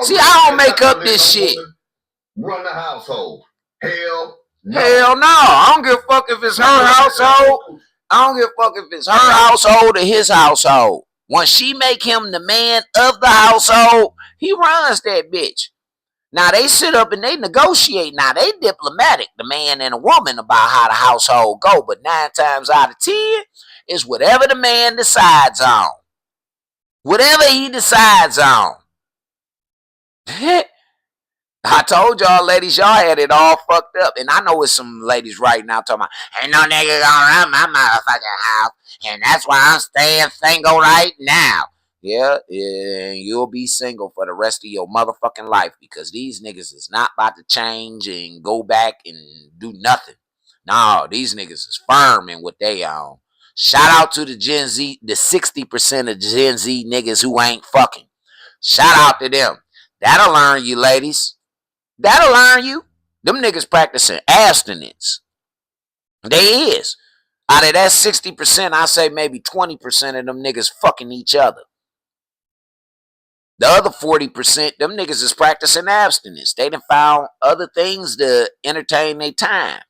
See, I don't make up this shit. Run the household. Hell no. Hell no. I don't give a fuck if it's her household. I don't give a fuck if it's her household or his household. Once she make him the man of the household, he runs that bitch. Now, they sit up and they negotiate. Now, they diplomatic, the man and the woman, about how the household go. But 9 times out of 10, it's whatever the man decides on. Whatever he decides on. I told y'all, ladies, y'all had it all fucked up. And I know it's some ladies right now talking about, ain't no nigga gonna run my motherfucking house. And that's why I'm staying single right now. Yeah, you'll be single for the rest of your motherfucking life because these niggas is not about to change and go back and do nothing. No, these niggas is firm in what they own. Shout out to the Gen Z, the 60% of Gen Z niggas who ain't fucking. Shout out to them. That'll learn you, ladies. That'll learn you. Them niggas practicing abstinence. They is. Out of that 60%, I say maybe 20% of them niggas fucking each other. The other 40%, them niggas is practicing abstinence. They done found other things to entertain their time.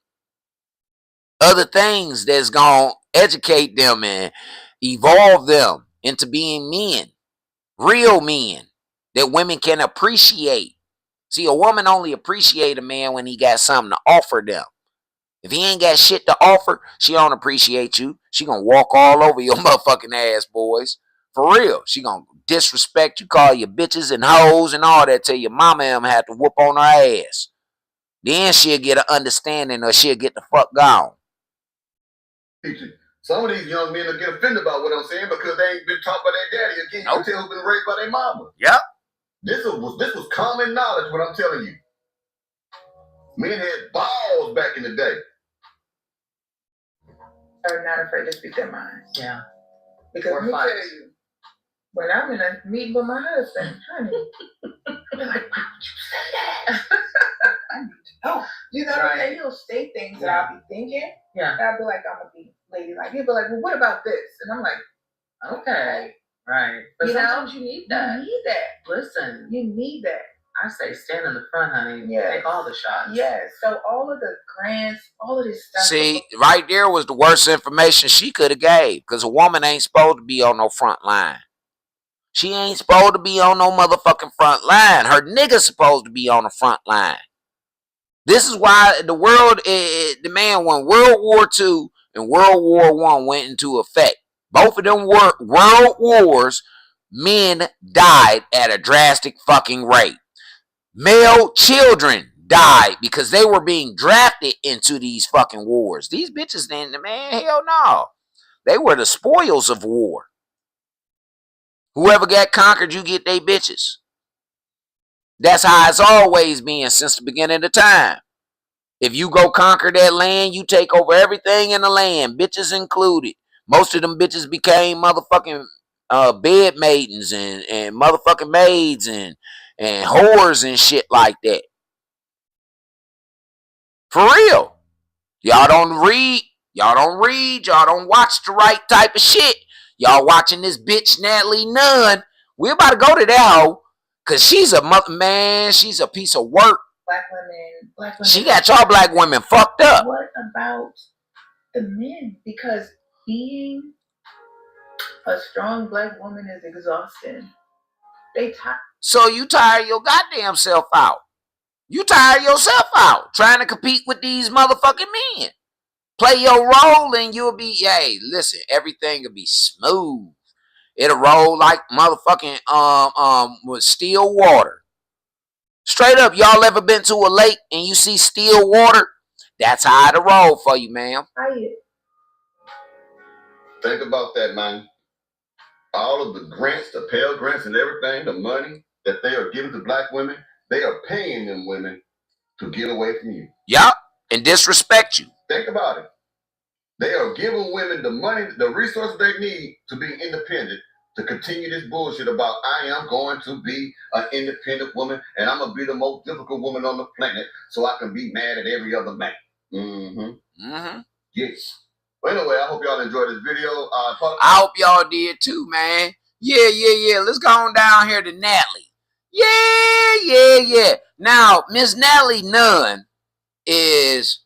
Other things that's gonna educate them and evolve them into being men. Real men that women can appreciate. See, a woman only appreciate a man when he got something to offer them. If he ain't got shit to offer, she don't appreciate you. She gonna walk all over your motherfucking ass, boys. For real. She gonna disrespect you, call you bitches and hoes and all that till your mama and them have to whoop on her ass. Then she'll get an understanding or she'll get the fuck gone. Some of these young men will get offended about what I'm saying because they ain't been taught by their daddy. Again, you can tell who's been raised by their mama. Yep. This was common knowledge, what I'm telling you. Men had balls back in the day. Are not afraid to speak their minds. Yeah. Because Or let me fight. tell you, when I'm in a meeting with my husband, honey, they're like, why would you say that? I need to know. You know what I'm saying? He'll say things that I'll be thinking. Yeah. And I'll be like, I'm gonna be ladylike. He'll be like, well, what about this? And I'm like, Okay. Right. But you know, sometimes you need that. you need that. Listen, You need that. I say stand in the front, honey. Yes. Take all the shots. Yes. So all of the grants, all of this stuff. See, right there was the worst information she could have gave because a woman ain't supposed to be on no front line. She ain't supposed to be on no motherfucking front line. Her nigga's supposed to be on the front line. This is why the world, the man, when World War II and World War I went into effect, both of them world wars, men died at a drastic fucking rate. Male children died because they were being drafted into these fucking wars. These bitches, then, man, hell no. They were the spoils of war. Whoever got conquered, you get they bitches. That's how it's always been since the beginning of time. If you go conquer that land, you take over everything in the land, bitches included. Most of them bitches became motherfucking bed maidens and motherfucking maids and whores and shit like that. For real. Y'all don't read. Y'all don't watch the right type of shit. Y'all watching this bitch Natalie Nunn. We're about to go to that hoe. Cause she's a mother, man. She's a piece of work. Black women. She got y'all black women fucked up. What about the men? Because being a strong black woman is exhausting. So you tire your goddamn self out. You tire yourself out trying to compete with these motherfucking men. Play your role and you'll be, hey, listen, everything will be smooth. It'll roll like motherfucking with still water. Straight up, y'all ever been to a lake and you see still water? That's how it'll roll for you, ma'am. Think about that, man. All of the grants, the Pell Grants and everything, the money that they are giving to black women, they are paying them women to get away from you. Yup, and disrespect you. Think about it. They are giving women the money, the resources they need to be independent, to continue this bullshit about I am going to be an independent woman and I'm going to be the most difficult woman on the planet so I can be mad at every other man. Yes. Well, anyway, I hope y'all enjoyed this video. I hope y'all did too, man. Yeah. Let's go on down here to Natalie. Yeah. Now, Miss Natalie Nunn is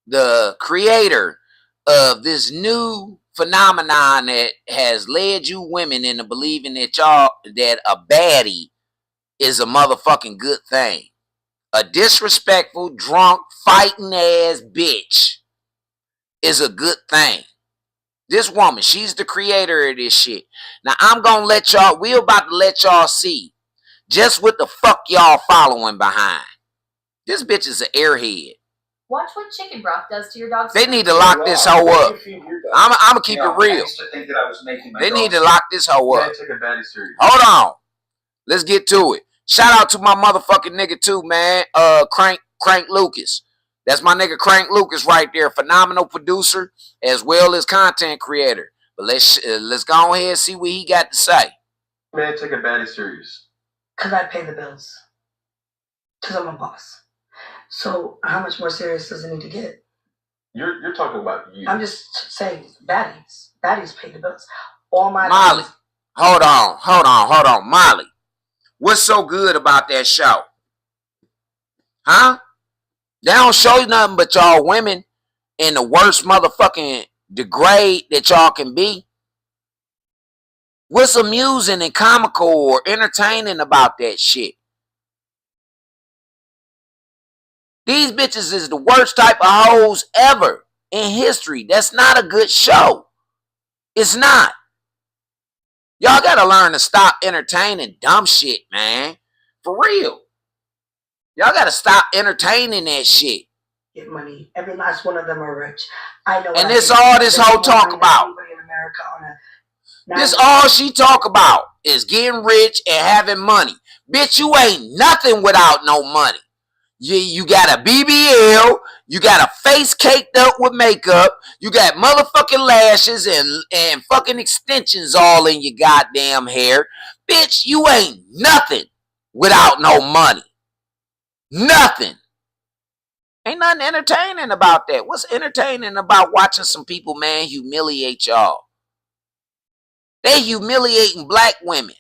the creator of this new phenomenon that has led you women into believing that a baddie is a motherfucking good thing. A disrespectful, drunk, fighting ass bitch is a good thing. This woman, she's the creator of this shit. Now we're about to let y'all see just what the fuck y'all following behind. This bitch is an airhead. Watch what chicken broth does to your dog's They need to lock this hoe up. I'm going to keep it real. They need to lock this hoe up. Hold on. Let's get to it. Shout out to my motherfucking nigga too, man. Crank Lucas. That's my nigga Crank Lucas right there. Phenomenal producer as well as content creator. But let's go ahead and see what he got to say. Man, take a baddie serious. Because I pay the bills. Because I'm a boss. So how much more serious does it need to get? You're talking about you. I'm just saying baddies. Baddies pay the bills. All my Molly, bills. hold on. Molly, what's so good about that show? Huh? They don't show you nothing but y'all women in the worst motherfucking degrade that y'all can be. What's amusing and comical or entertaining about that shit? These bitches is the worst type of hoes ever in history. That's not a good show. It's not. Y'all gotta learn to stop entertaining dumb shit, man. For real. Y'all gotta stop entertaining that shit. Get money. Every last one of them are rich. I know. And this all this whole talk about. This all she talk about is getting rich and having money. Bitch, you ain't nothing without no money. You got a BBL, you got a face caked up with makeup, you got motherfucking lashes and fucking extensions all in your goddamn hair. Bitch, you ain't nothing without no money. Nothing. Ain't nothing entertaining about that. What's entertaining about watching some people, man, humiliate y'all? They humiliating black women.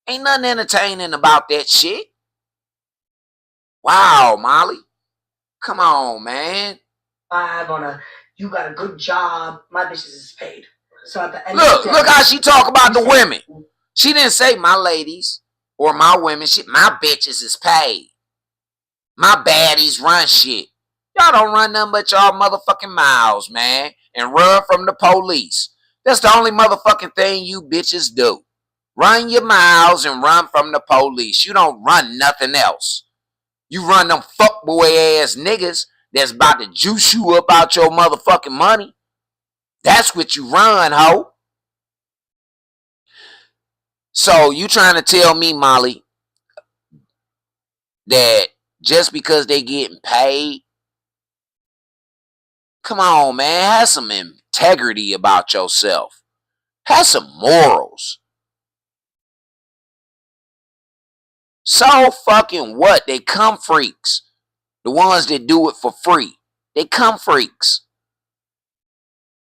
Ain't nothing entertaining about that shit. Wow, Molly. Come on, man. You got a good job. My bitches is paid. So at the end look how she talk about the women. She didn't say my ladies or my women. My bitches is paid. My baddies run shit. Y'all don't run nothing but y'all motherfucking mouths, man. And run from the police. That's the only motherfucking thing you bitches do. Run your mouths and run from the police. You don't run nothing else. You run them fuckboy ass niggas that's about to juice you up out your motherfucking money. That's what you run, ho. So you trying to tell me, Molly, that just because they getting paid, come on, man, have some integrity about yourself. Have some morals. So fucking what? They come freaks. The ones that do it for free. They come freaks.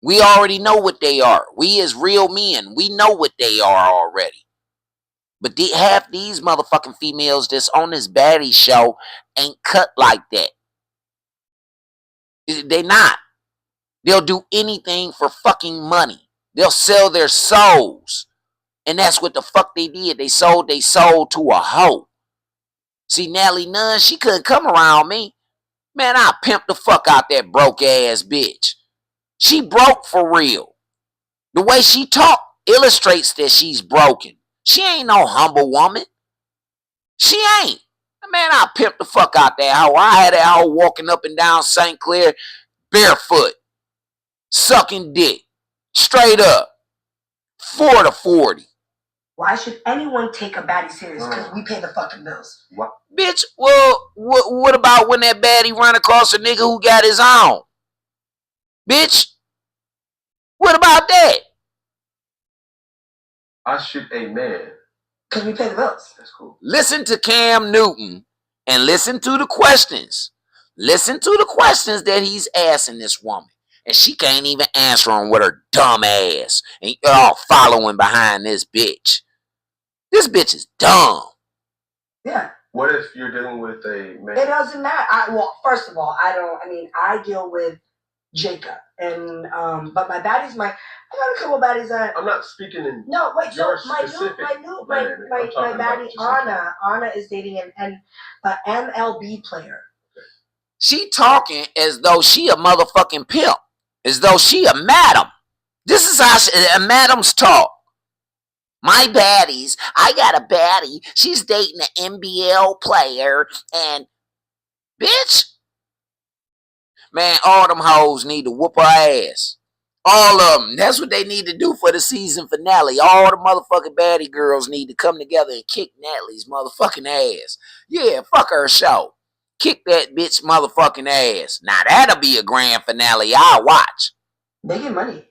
We already know what they are. We as real men, we know what they are already. But half these motherfucking females that's on this baddie show ain't cut like that. They not. They'll do anything for fucking money. They'll sell their souls. And that's what the fuck they did. They sold their soul to a hoe. See, Natalie Nunn, she couldn't come around me. Man, I pimped the fuck out that broke ass bitch. She broke for real. The way she talk illustrates that she's broken. She ain't no humble woman. She ain't. Man, I pimped the fuck out that hoe. I had that hoe walking up and down St. Clair barefoot, sucking dick, straight up, 4 to 40. Why should anyone take a baddie serious? Because we pay the fucking bills. What? Bitch, well, what about when that baddie run across a nigga who got his own? Bitch, what about that? I shoot a man. Because we pay the bills. That's cool. Listen to Cam Newton and listen to the questions. Listen to the questions that he's asking this woman. And she can't even answer them with her dumb ass. And you're all following behind this bitch. This bitch is dumb. Yeah. What if you're dealing with a man? It doesn't matter. Well, first of all, I deal with Jacob. And, but my baddies, I got a couple baddies that. I'm not speaking in. No, wait, so your my specific baddie, Anna is dating an MLB player. She talking as though she a motherfucking pimp. As though she a madam. This is how madams talk. My baddies, I got a baddie. She's dating an NBL player. And, bitch. Man, all them hoes need to whoop her ass. All of them. That's what they need to do for the season finale. All the motherfucking baddie girls need to come together and kick Natalie's motherfucking ass. Yeah, fuck her show. Kick that bitch motherfucking ass. Now that'll be a grand finale I'll watch. They get money.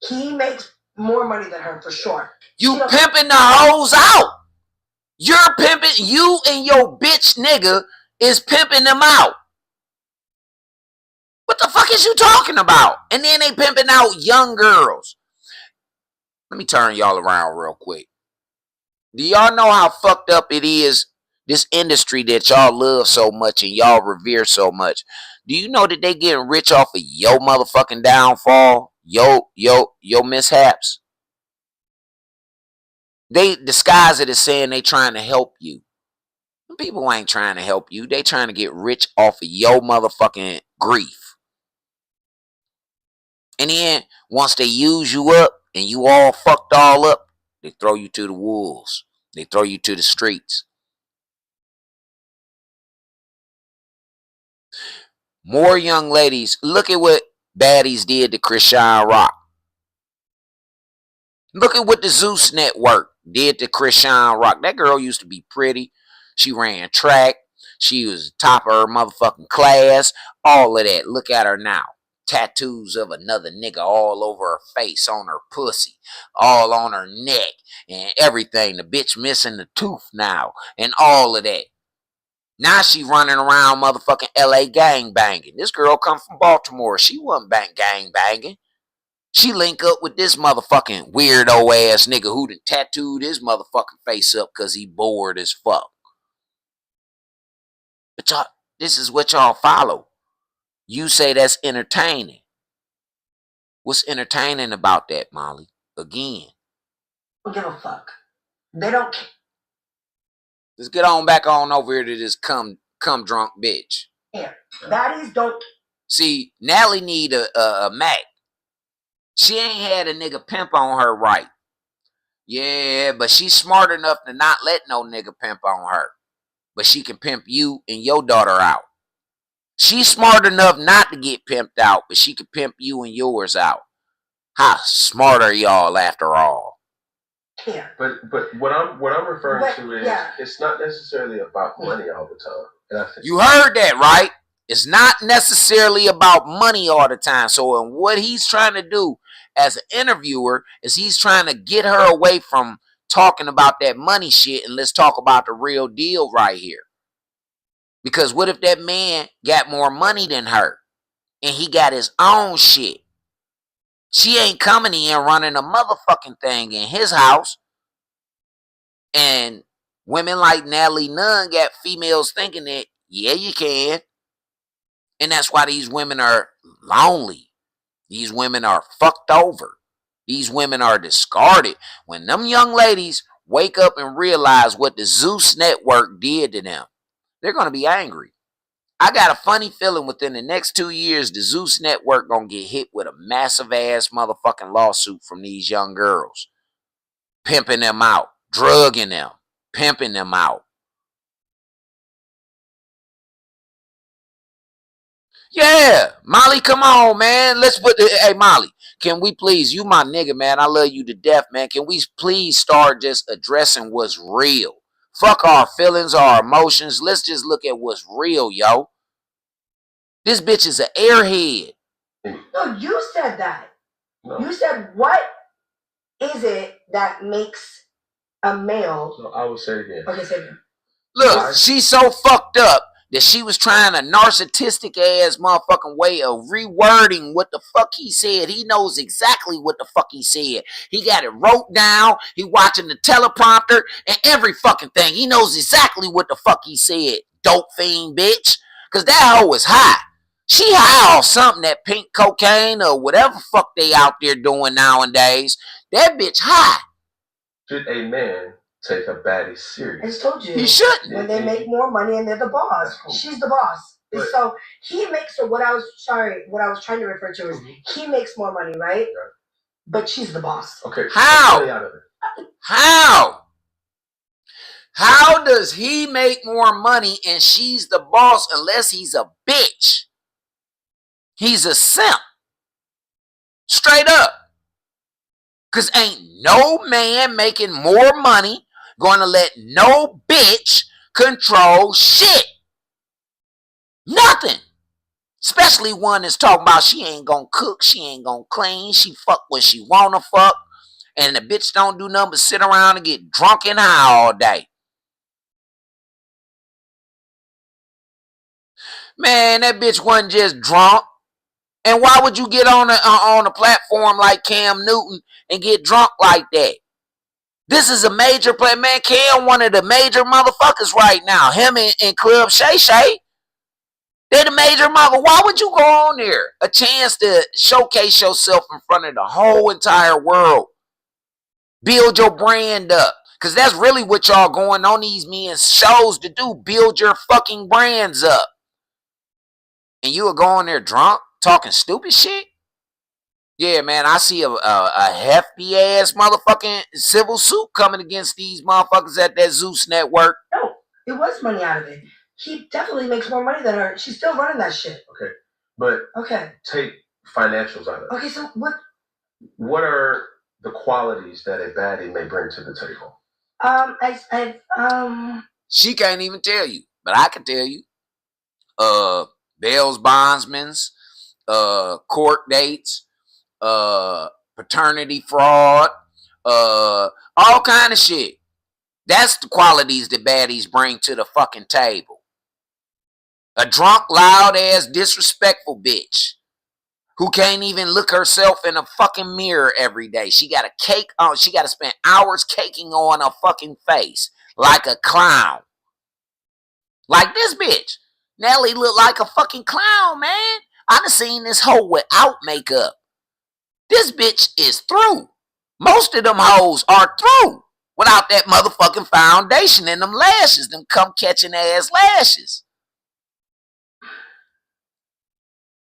He makes more money than her for sure. You pimping the hoes out. You're pimping. You and your bitch nigga is pimping them out. What the fuck is you talking about? And then they pimping out young girls. Let me turn y'all around real quick. Do y'all know how fucked up it is? This industry that y'all love so much and y'all revere so much. Do you know that they getting rich off of your motherfucking downfall? Yo mishaps? They disguise it as saying they trying to help you. People ain't trying to help you. They trying to get rich off of your motherfucking grief. And then, once they use you up and you all fucked all up, they throw you to the wolves. They throw you to the streets. More young ladies, look at what baddies did to Krishan Rock. Look at what the Zeus Network did to Krishan Rock. That girl used to be pretty. She ran track. She was top of her motherfucking class. All of that. Look at her now. Tattoos of another nigga all over her face, on her pussy, all on her neck, and everything. The bitch missing the tooth now, and all of that. Now she running around motherfucking LA gang banging. This girl come from Baltimore. She wasn't gang banging. She link up with this motherfucking weirdo ass nigga who done tattooed his motherfucking face up because he bored as fuck. But y'all, this is what y'all follow. You say that's entertaining. What's entertaining about that, Molly? Again. Don't give a fuck. They don't care. Let's get on back on over here to this come drunk bitch. Yeah. Baddies don't. See, Natalie need a Mac. She ain't had a nigga pimp on her right. Yeah, but she's smart enough to not let no nigga pimp on her. But she can pimp you and your daughter out. She's smart enough not to get pimped out, but she can pimp you and yours out. How smart are y'all after all? Yeah. But what I'm referring to is it's not necessarily about money all the time. And I think You heard that, right? It's not necessarily about money all the time. So what he's trying to do as an interviewer is he's trying to get her away from talking about that money shit and let's talk about the real deal right here. Because what if that man got more money than her and he got his own shit? She ain't coming in running a motherfucking thing in his house. And women like Natalie Nunn got females thinking that, yeah, you can. And that's why these women are lonely. These women are fucked over. These women are discarded. When them young ladies wake up and realize what the Zeus Network did to them, they're going to be angry. I got a funny feeling within the next 2 years, the Zeus Network going to get hit with a massive ass motherfucking lawsuit from these young girls. Pimping them out, drugging them, pimping them out. Yeah, Molly, come on, man. Let's put the, hey, Molly, can we please, you my nigga, man. I love you to death, man. Can we please start just addressing what's real? Fuck our feelings, our emotions. Let's just look at what's real, yo. This bitch is an airhead. No, you said that. No. You said, what is it that makes a male? No, I will say it again. Okay, say it again. Look, she's so fucked up that she was trying a narcissistic ass motherfucking way of rewording what the fuck he said. He knows exactly what the fuck he said. He got it wrote down. He watching the teleprompter and every fucking thing. He knows exactly what the fuck he said. Dope fiend bitch. Cause that hoe is high. She high off something, that pink cocaine or whatever fuck they out there doing nowadays. That bitch high. Should a man take a baddie I serious? just told you. He shouldn't. When they make more money and they're the boss. That's cool. She's the boss. Right. So he makes her, what I was trying to refer to is he makes more money, right? But she's the boss. Okay. How? Stay out of it. How? How does he make more money and she's the boss unless he's a bitch? He's a simp. Straight up. Because ain't no man making more money going to let no bitch control shit. Nothing. Especially one that's talking about she ain't going to cook, she ain't going to clean, she fuck when she want to fuck, and the bitch don't do nothing but sit around and get drunk and high all day. Man, that bitch wasn't just drunk. And why would you get on a platform like Cam Newton and get drunk like that? This is a major play. Man, Cam one of the major motherfuckers right now. Him and Club Shay Shay. They're the major mother. Why would you go on there? A chance to showcase yourself in front of the whole entire world. Build your brand up. Because that's really what y'all going on these men's shows to do. Build your fucking brands up. And you will go on there drunk? Talking stupid shit? Yeah, man, I see a hefty ass motherfucking civil suit coming against these motherfuckers at that Zeus Network. No, it was money out of it. He definitely makes more money than her. She's still running that shit. Okay. But Okay. take financials out of it. Okay, so what? What are the qualities that a baddie may bring to the table? She can't even tell you, but I can tell you. Bail's bondsmen's, court dates, paternity fraud, all kind of shit. That's the qualities that baddies bring to the fucking table. A drunk, loud ass, disrespectful bitch who can't even look herself in a fucking mirror every day. She got a cake on. She got to spend hours caking on her fucking face like a clown. Like this bitch. Nelly look like a fucking clown, man. I done seen this hoe without makeup. This bitch is through. Most of them hoes are through without that motherfucking foundation and them lashes, them come catching ass lashes.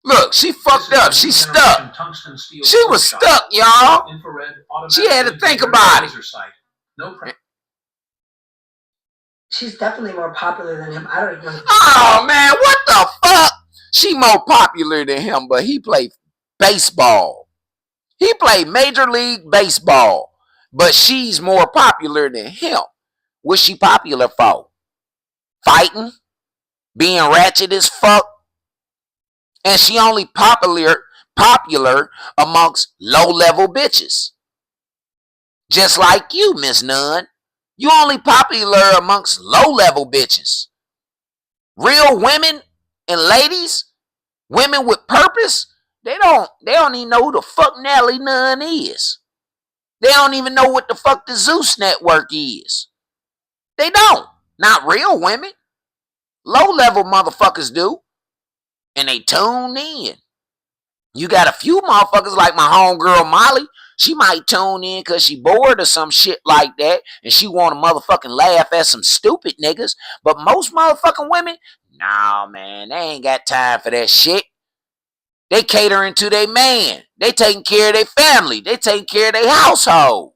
Look, she fucked up. She stuck. She was stuck, y'all. She had to think about it. She's definitely more popular than him. I don't even. Oh, man, what the fuck? She more popular than him, but he played baseball. He played Major League Baseball, but she's more popular than him. What's she popular for? Fighting? Being ratchet as fuck? And she only popular popular amongst low-level bitches. Just like you, Miss Nunn. You only popular amongst low-level bitches. Real women and ladies, women with purpose, they don't even know who the fuck Nelly Nunn is. They don't even know what the fuck the Zeus Network is. They don't. Not real women. Low-level motherfuckers do. And they tune in. You got a few motherfuckers like my homegirl Molly. She might tune in because she bored or some shit like that. And she want to motherfucking laugh at some stupid niggas. But most motherfucking women, nah, man, they ain't got time for that shit. They catering to their man. They taking care of their family. They taking care of their household.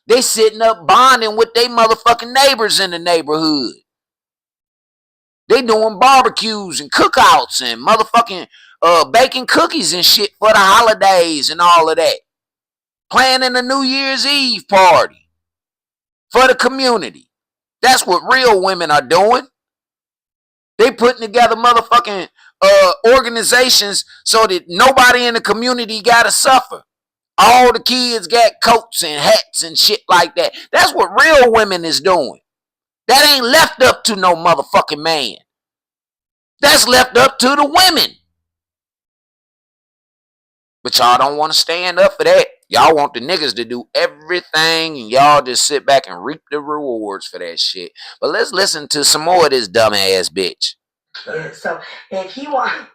They sitting up bonding with their motherfucking neighbors in the neighborhood. They doing barbecues and cookouts and motherfucking baking cookies and shit for the holidays and all of that. Planning a New Year's Eve party for the community. That's what real women are doing. They putting together motherfucking organizations so that nobody in the community gotta suffer. All the kids got coats and hats and shit like that. That's what real women is doing. That ain't left up to no motherfucking man. That's left up to the women. But y'all don't want to stand up for that. Y'all want the niggas to do everything and y'all just sit back and reap the rewards for that shit. But let's listen to some more of this dumbass bitch. Yeah, so if he want,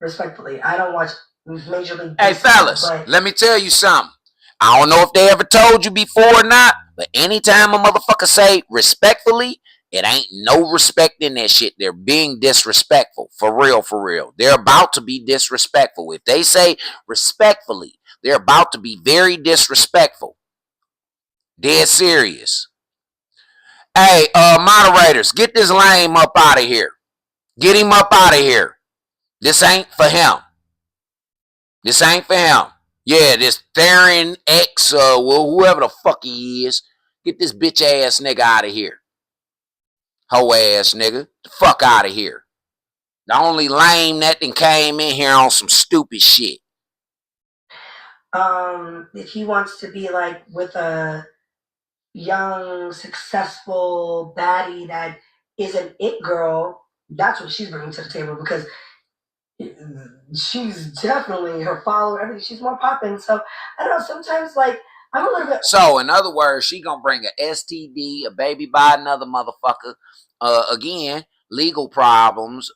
respectfully, I don't watch Major League Baseball. Hey fellas, let me tell you something. I don't know if they ever told you before or not, but anytime a motherfucker say respectfully, it ain't no respect in that shit. They're being disrespectful. For real, for real. They're about to be disrespectful. If they say respectfully, they're about to be very disrespectful. Dead serious. Hey, moderators, get this lame up out of here. Get him up out of here. This ain't for him. This ain't for him. Yeah, this Theron X, whoever the fuck he is. Get this bitch ass nigga out of here. Hoe ass nigga. The fuck out of here. The only lame that then came in here on some stupid shit. If he wants to be like with a young, successful baddie that is an it girl, that's what she's bringing to the table because she's definitely her follower, everything. She's more popping. So I don't know. Sometimes like I'm a little bit. So in other words, she gonna bring a STD, a baby by another motherfucker. Again, legal problems.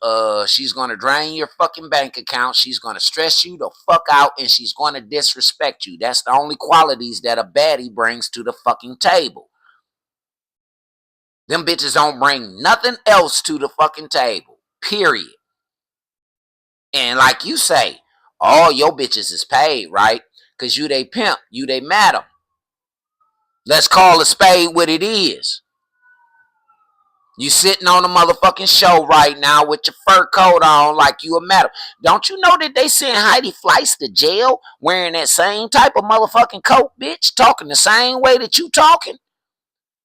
She's gonna drain your fucking bank account. She's gonna stress you the fuck out, and she's gonna disrespect you. That's the only qualities that a baddie brings to the fucking table. Them bitches don't bring nothing else to the fucking table. Period. And like you say, all your bitches is paid, right? Because you they pimp, you they madam. Let's call a spade what it is. You sitting on a motherfucking show right now with your fur coat on like you a madam. Don't you know that they sent Heidi Fleiss to jail wearing that same type of motherfucking coat, bitch? Talking the same way that you talking?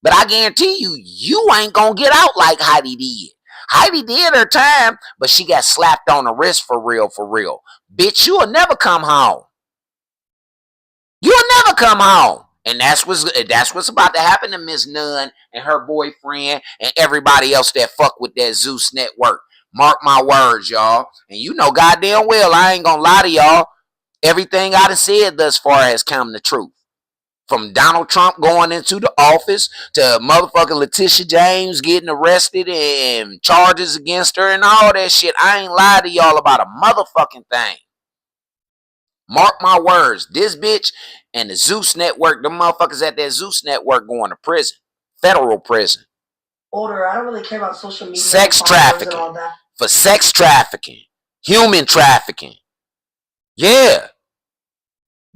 But I guarantee you, you ain't gonna get out like Heidi did. Heidi did her time, but she got slapped on the wrist for real, for real. Bitch, you'll never come home. You'll never come home. And that's what's about to happen to Miss Nunn and her boyfriend and everybody else that fuck with that Zeus Network. Mark my words, y'all. And you know goddamn well I ain't gonna lie to y'all. Everything I done said thus far has come the truth. From Donald Trump going into the office to motherfucking Letitia James getting arrested and charges against her and all that shit. I ain't lied to y'all about a motherfucking thing. Mark my words. This bitch and the Zeus Network, the motherfuckers at that Zeus Network going to prison. Federal prison. Older, I don't really care about social media. Sex trafficking. And all that. For sex trafficking. Human trafficking. Yeah.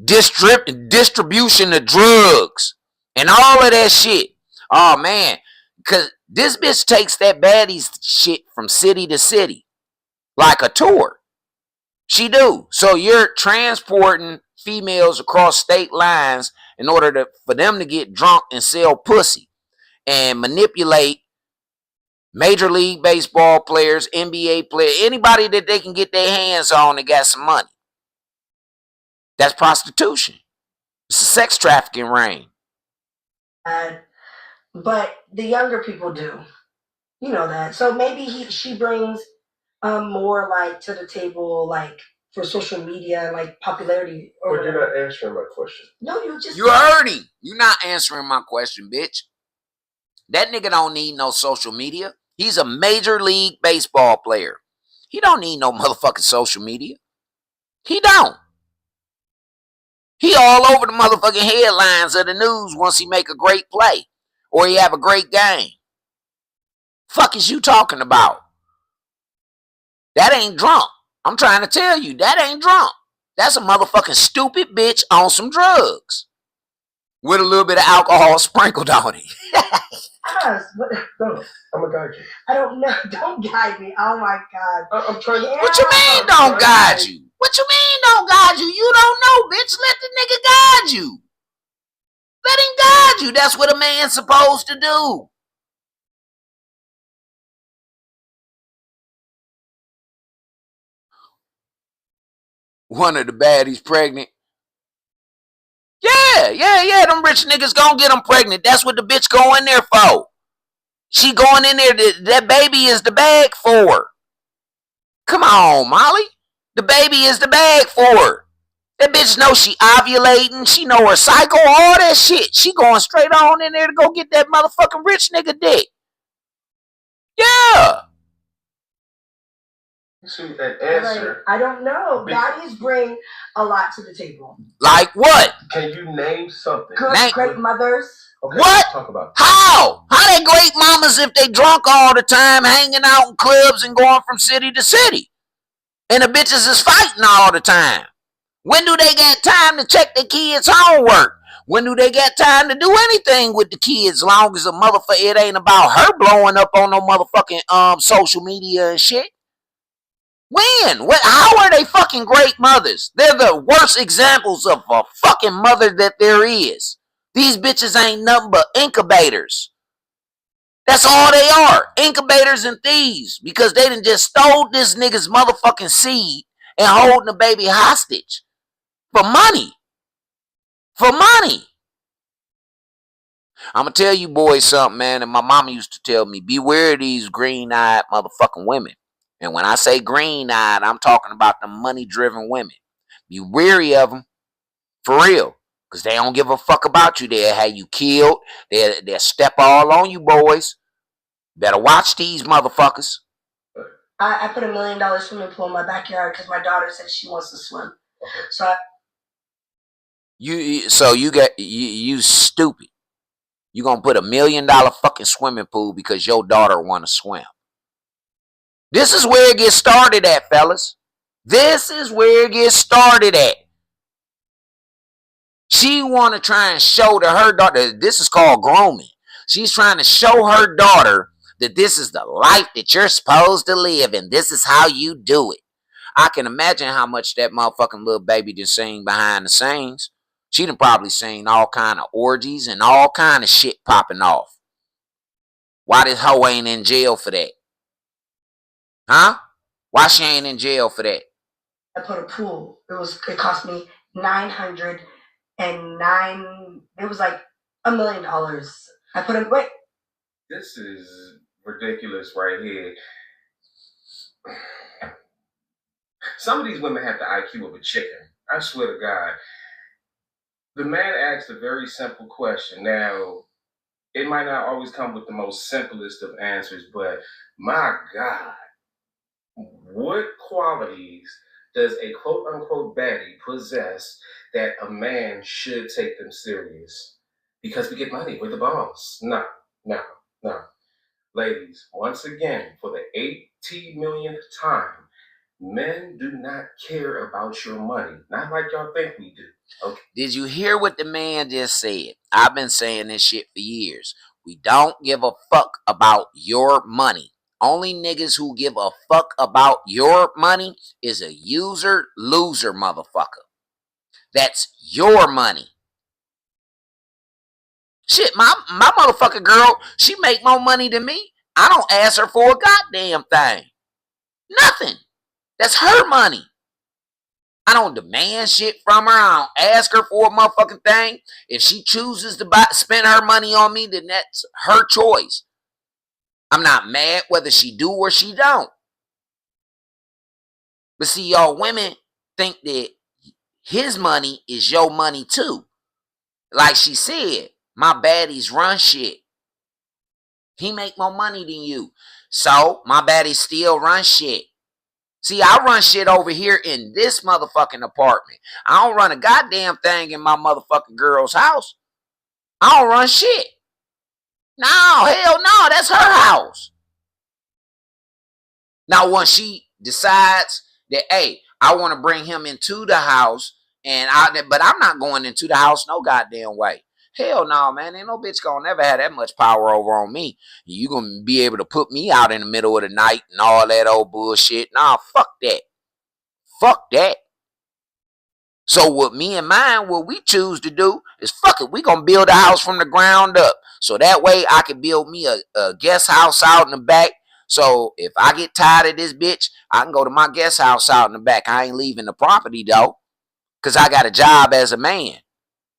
Distribution of drugs and all of that shit. Oh man, because this bitch takes that baddie's shit from city to city like a tour. She do. So you're transporting females across state lines in order for them to get drunk and sell pussy and manipulate Major League Baseball players, NBA players, anybody that they can get their hands on that got some money. That's prostitution. It's a sex trafficking ring. But the younger people do. You know that. So maybe she brings more like to the table, like for social media, like popularity. Or But you're not answering my question. No, you just. You heard him. You're not answering my question, bitch. That nigga don't need no social media. He's a major league baseball player. He don't need no motherfucking social media. He don't. He all over the motherfucking headlines of the news once he make a great play or he have a great game. Fuck is you talking about? That ain't drunk. I'm trying to tell you, that ain't drunk. That's a motherfucking stupid bitch on some drugs with a little bit of alcohol sprinkled on it. No, I'm gonna guide you. I don't know. Don't guide me. Oh my God. I'm trying to. What you mean don't guide you? What you mean don't guide you? You don't know, bitch. Let the nigga guide you. Let him guide you. That's what a man's supposed to do. One of the baddies pregnant. Yeah. Them rich niggas gonna get them pregnant. That's what the bitch go in there for. She going in there. That baby is the bag for her. Come on, Molly. The baby is the bag for her. That bitch know she ovulating. She know her cycle, all that shit. She going straight on in there to go get that motherfucking rich nigga dick. Yeah. See, an answer. I don't know. Baddies bring a lot to the table. Like what? Can you name something? Good, great mothers. Okay, What? Talk about How? How they great mamas if they drunk all the time, hanging out in clubs and going from city to city? And the bitches is fighting all the time. When do they get time to check their kids' homework? When do they get time to do anything with the kids? Long as a motherfucker, it ain't about her blowing up on no motherfucking social media and shit. When? What? How are they fucking great mothers? They're the worst examples of a fucking mother that there is. These bitches ain't nothing but incubators. That's all they are. Incubators and thieves. Because they done just stole this nigga's motherfucking seed and holding the baby hostage. For money. For money. I'm going to tell you boys something, man. And my mama used to tell me, beware of these green-eyed motherfucking women. And when I say green-eyed, I'm talking about the money-driven women. Be wary of them. For real. Because they don't give a fuck about you. They'll have you killed. They'll step all on you, boys. Better watch these motherfuckers. I put $1 million swimming pool in my backyard because my daughter said she wants to swim. So you stupid. You gonna put $1 million fucking swimming pool because your daughter want to swim. This is where it gets started at, fellas. This is where it gets started at. She want to try and show to her daughter, this is called grooming. She's trying to show her daughter that this is the life that you're supposed to live and this is how you do it. I can imagine how much that motherfucking little baby done seen behind the scenes. She done probably seen all kind of orgies and all kind of shit popping off. Why this hoe ain't in jail for that? Huh? Why she ain't in jail for that? I put a pool. It cost me $909. It was like $1 million. I put in. Wait. This is ridiculous right here. Some of these women have the IQ of a chicken. I swear to God. The man asked a very simple question. Now, it might not always come with the most simplest of answers, but my God, what qualities does a quote-unquote baddie possess that a man should take them serious? Because we get money, we're the boss. No. Ladies, once again, for the 80 millionth time, men do not care about your money. Not like y'all think we do. Okay. Did you hear what the man just said? I've been saying this shit for years. We don't give a fuck about your money. Only niggas who give a fuck about your money is a user loser motherfucker. That's your money. Shit, my motherfucking girl, she make more money than me. I don't ask her for a goddamn thing. Nothing. That's her money. I don't demand shit from her. I don't ask her for a motherfucking thing. If she chooses to spend her money on me, then that's her choice. I'm not mad whether she do or she don't. But see, y'all women think that his money is your money too. Like she said, my baddies run shit. He make more money than you. So my baddies still run shit. See, I run shit over here in this motherfucking apartment. I don't run a goddamn thing in my motherfucking girl's house. I don't run shit. No, hell no, that's her house. Now, once she decides that, hey, I want to bring him into the house, but I'm not going into the house no goddamn way. Hell no, man. Ain't no bitch gonna never have that much power over on me. You gonna be able to put me out in the middle of the night and all that old bullshit. Nah, fuck that. Fuck that. So what me and mine, what we choose to do is fuck it. We gonna build a house from the ground up. So that way I can build me a guest house out in the back. So if I get tired of this bitch, I can go to my guest house out in the back. I ain't leaving the property though. Cause I got a job as a man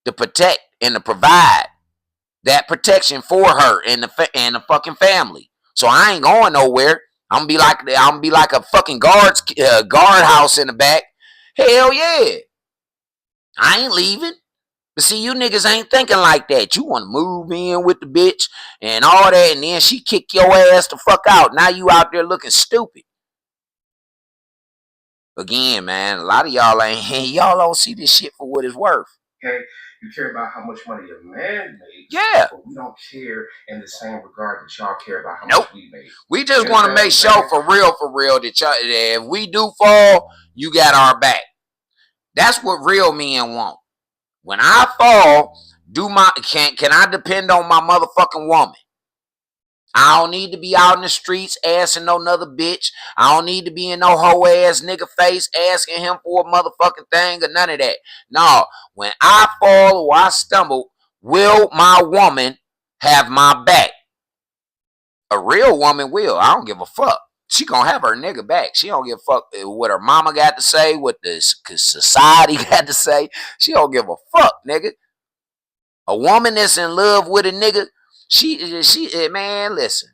to protect and to provide that protection for her and the fucking family. So I ain't going nowhere. I'm gonna be like a fucking guardhouse in the back. Hell yeah. I ain't leaving. But see, you niggas ain't thinking like that. You want to move in with the bitch and all that, and then she kick your ass the fuck out. Now you out there looking stupid. Again, man, a lot of y'all y'all don't see this shit for what it's worth. Okay, you care about how much money a man makes. Yeah. But we don't care in the same regard that y'all care about how Nope. much we make. We just want to make sure for real that y'all, that if we do fall, you got our back. That's what real men want. When I fall, can I depend on my motherfucking woman? I don't need to be out in the streets asking no another bitch. I don't need to be in no hoe ass nigga face asking him for a motherfucking thing or none of that. No, when I fall or I stumble, will my woman have my back? A real woman will. I don't give a fuck. She gonna have her nigga back. She don't give a fuck what her mama got to say, what the society got to say. She don't give a fuck, nigga. A woman that's in love with a nigga, man, listen.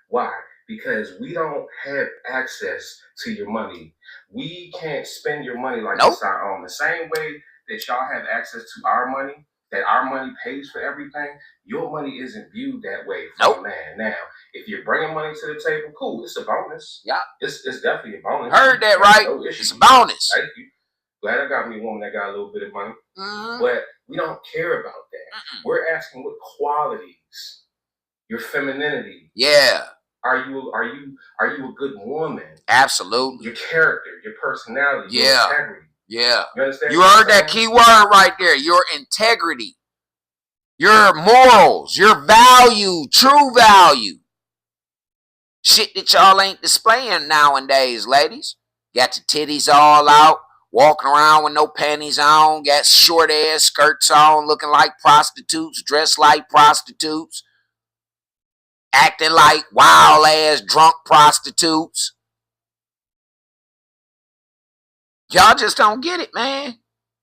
Why? Because we don't have access to your money. We can't spend your money like it's our own. The same way that y'all have access to our money, that our money pays for everything, your money isn't viewed that way from a man. Now, if you're bringing money to the table, cool, it's a bonus. Yeah. It's definitely a bonus. Heard that right? No issue. It's a bonus. Thank you. Glad I got me a woman that got a little bit of money. Mm-hmm. But we don't care about that. Mm-mm. We're asking what qualities, your femininity. Yeah. Are you a good woman? Absolutely. Your character, your personality, your integrity. Yeah. You understand? You heard that key word right there. Your integrity. Your morals. Your value. True value. Shit that y'all ain't displaying nowadays, ladies. Got your titties all out. Walking around with no panties on. Got short ass skirts on. Looking like prostitutes. Dressed like prostitutes. Acting like wild ass drunk prostitutes. Y'all just don't get it, man.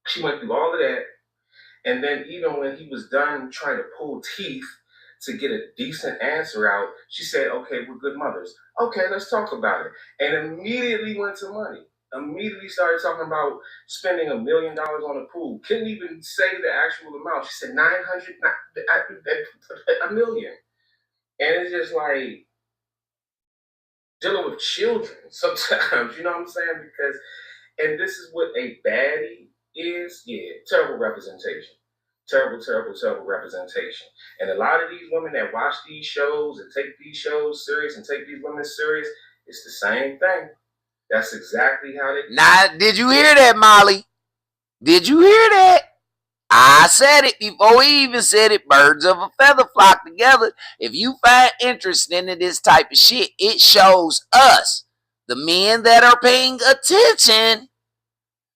She went through all of that. And then even when he was done trying to pull teeth to get a decent answer out, she said, okay, we're good mothers. Okay, let's talk about it. And immediately went to money. Immediately started talking about spending $1 million on a pool. Couldn't even say the actual amount. She said $1 million. And it's just like dealing with children sometimes, you know what I'm saying? Because, and this is what a baddie is. Yeah, terrible representation. Terrible representation. And a lot of these women that watch these shows and take these shows serious and take these women serious, it's the same thing. That's exactly how they... Now, did you hear that, Molly? Did you hear that? I said it before we even said it. Birds of a feather flock together. If you find interest in this type of shit, it shows us, the men that are paying attention,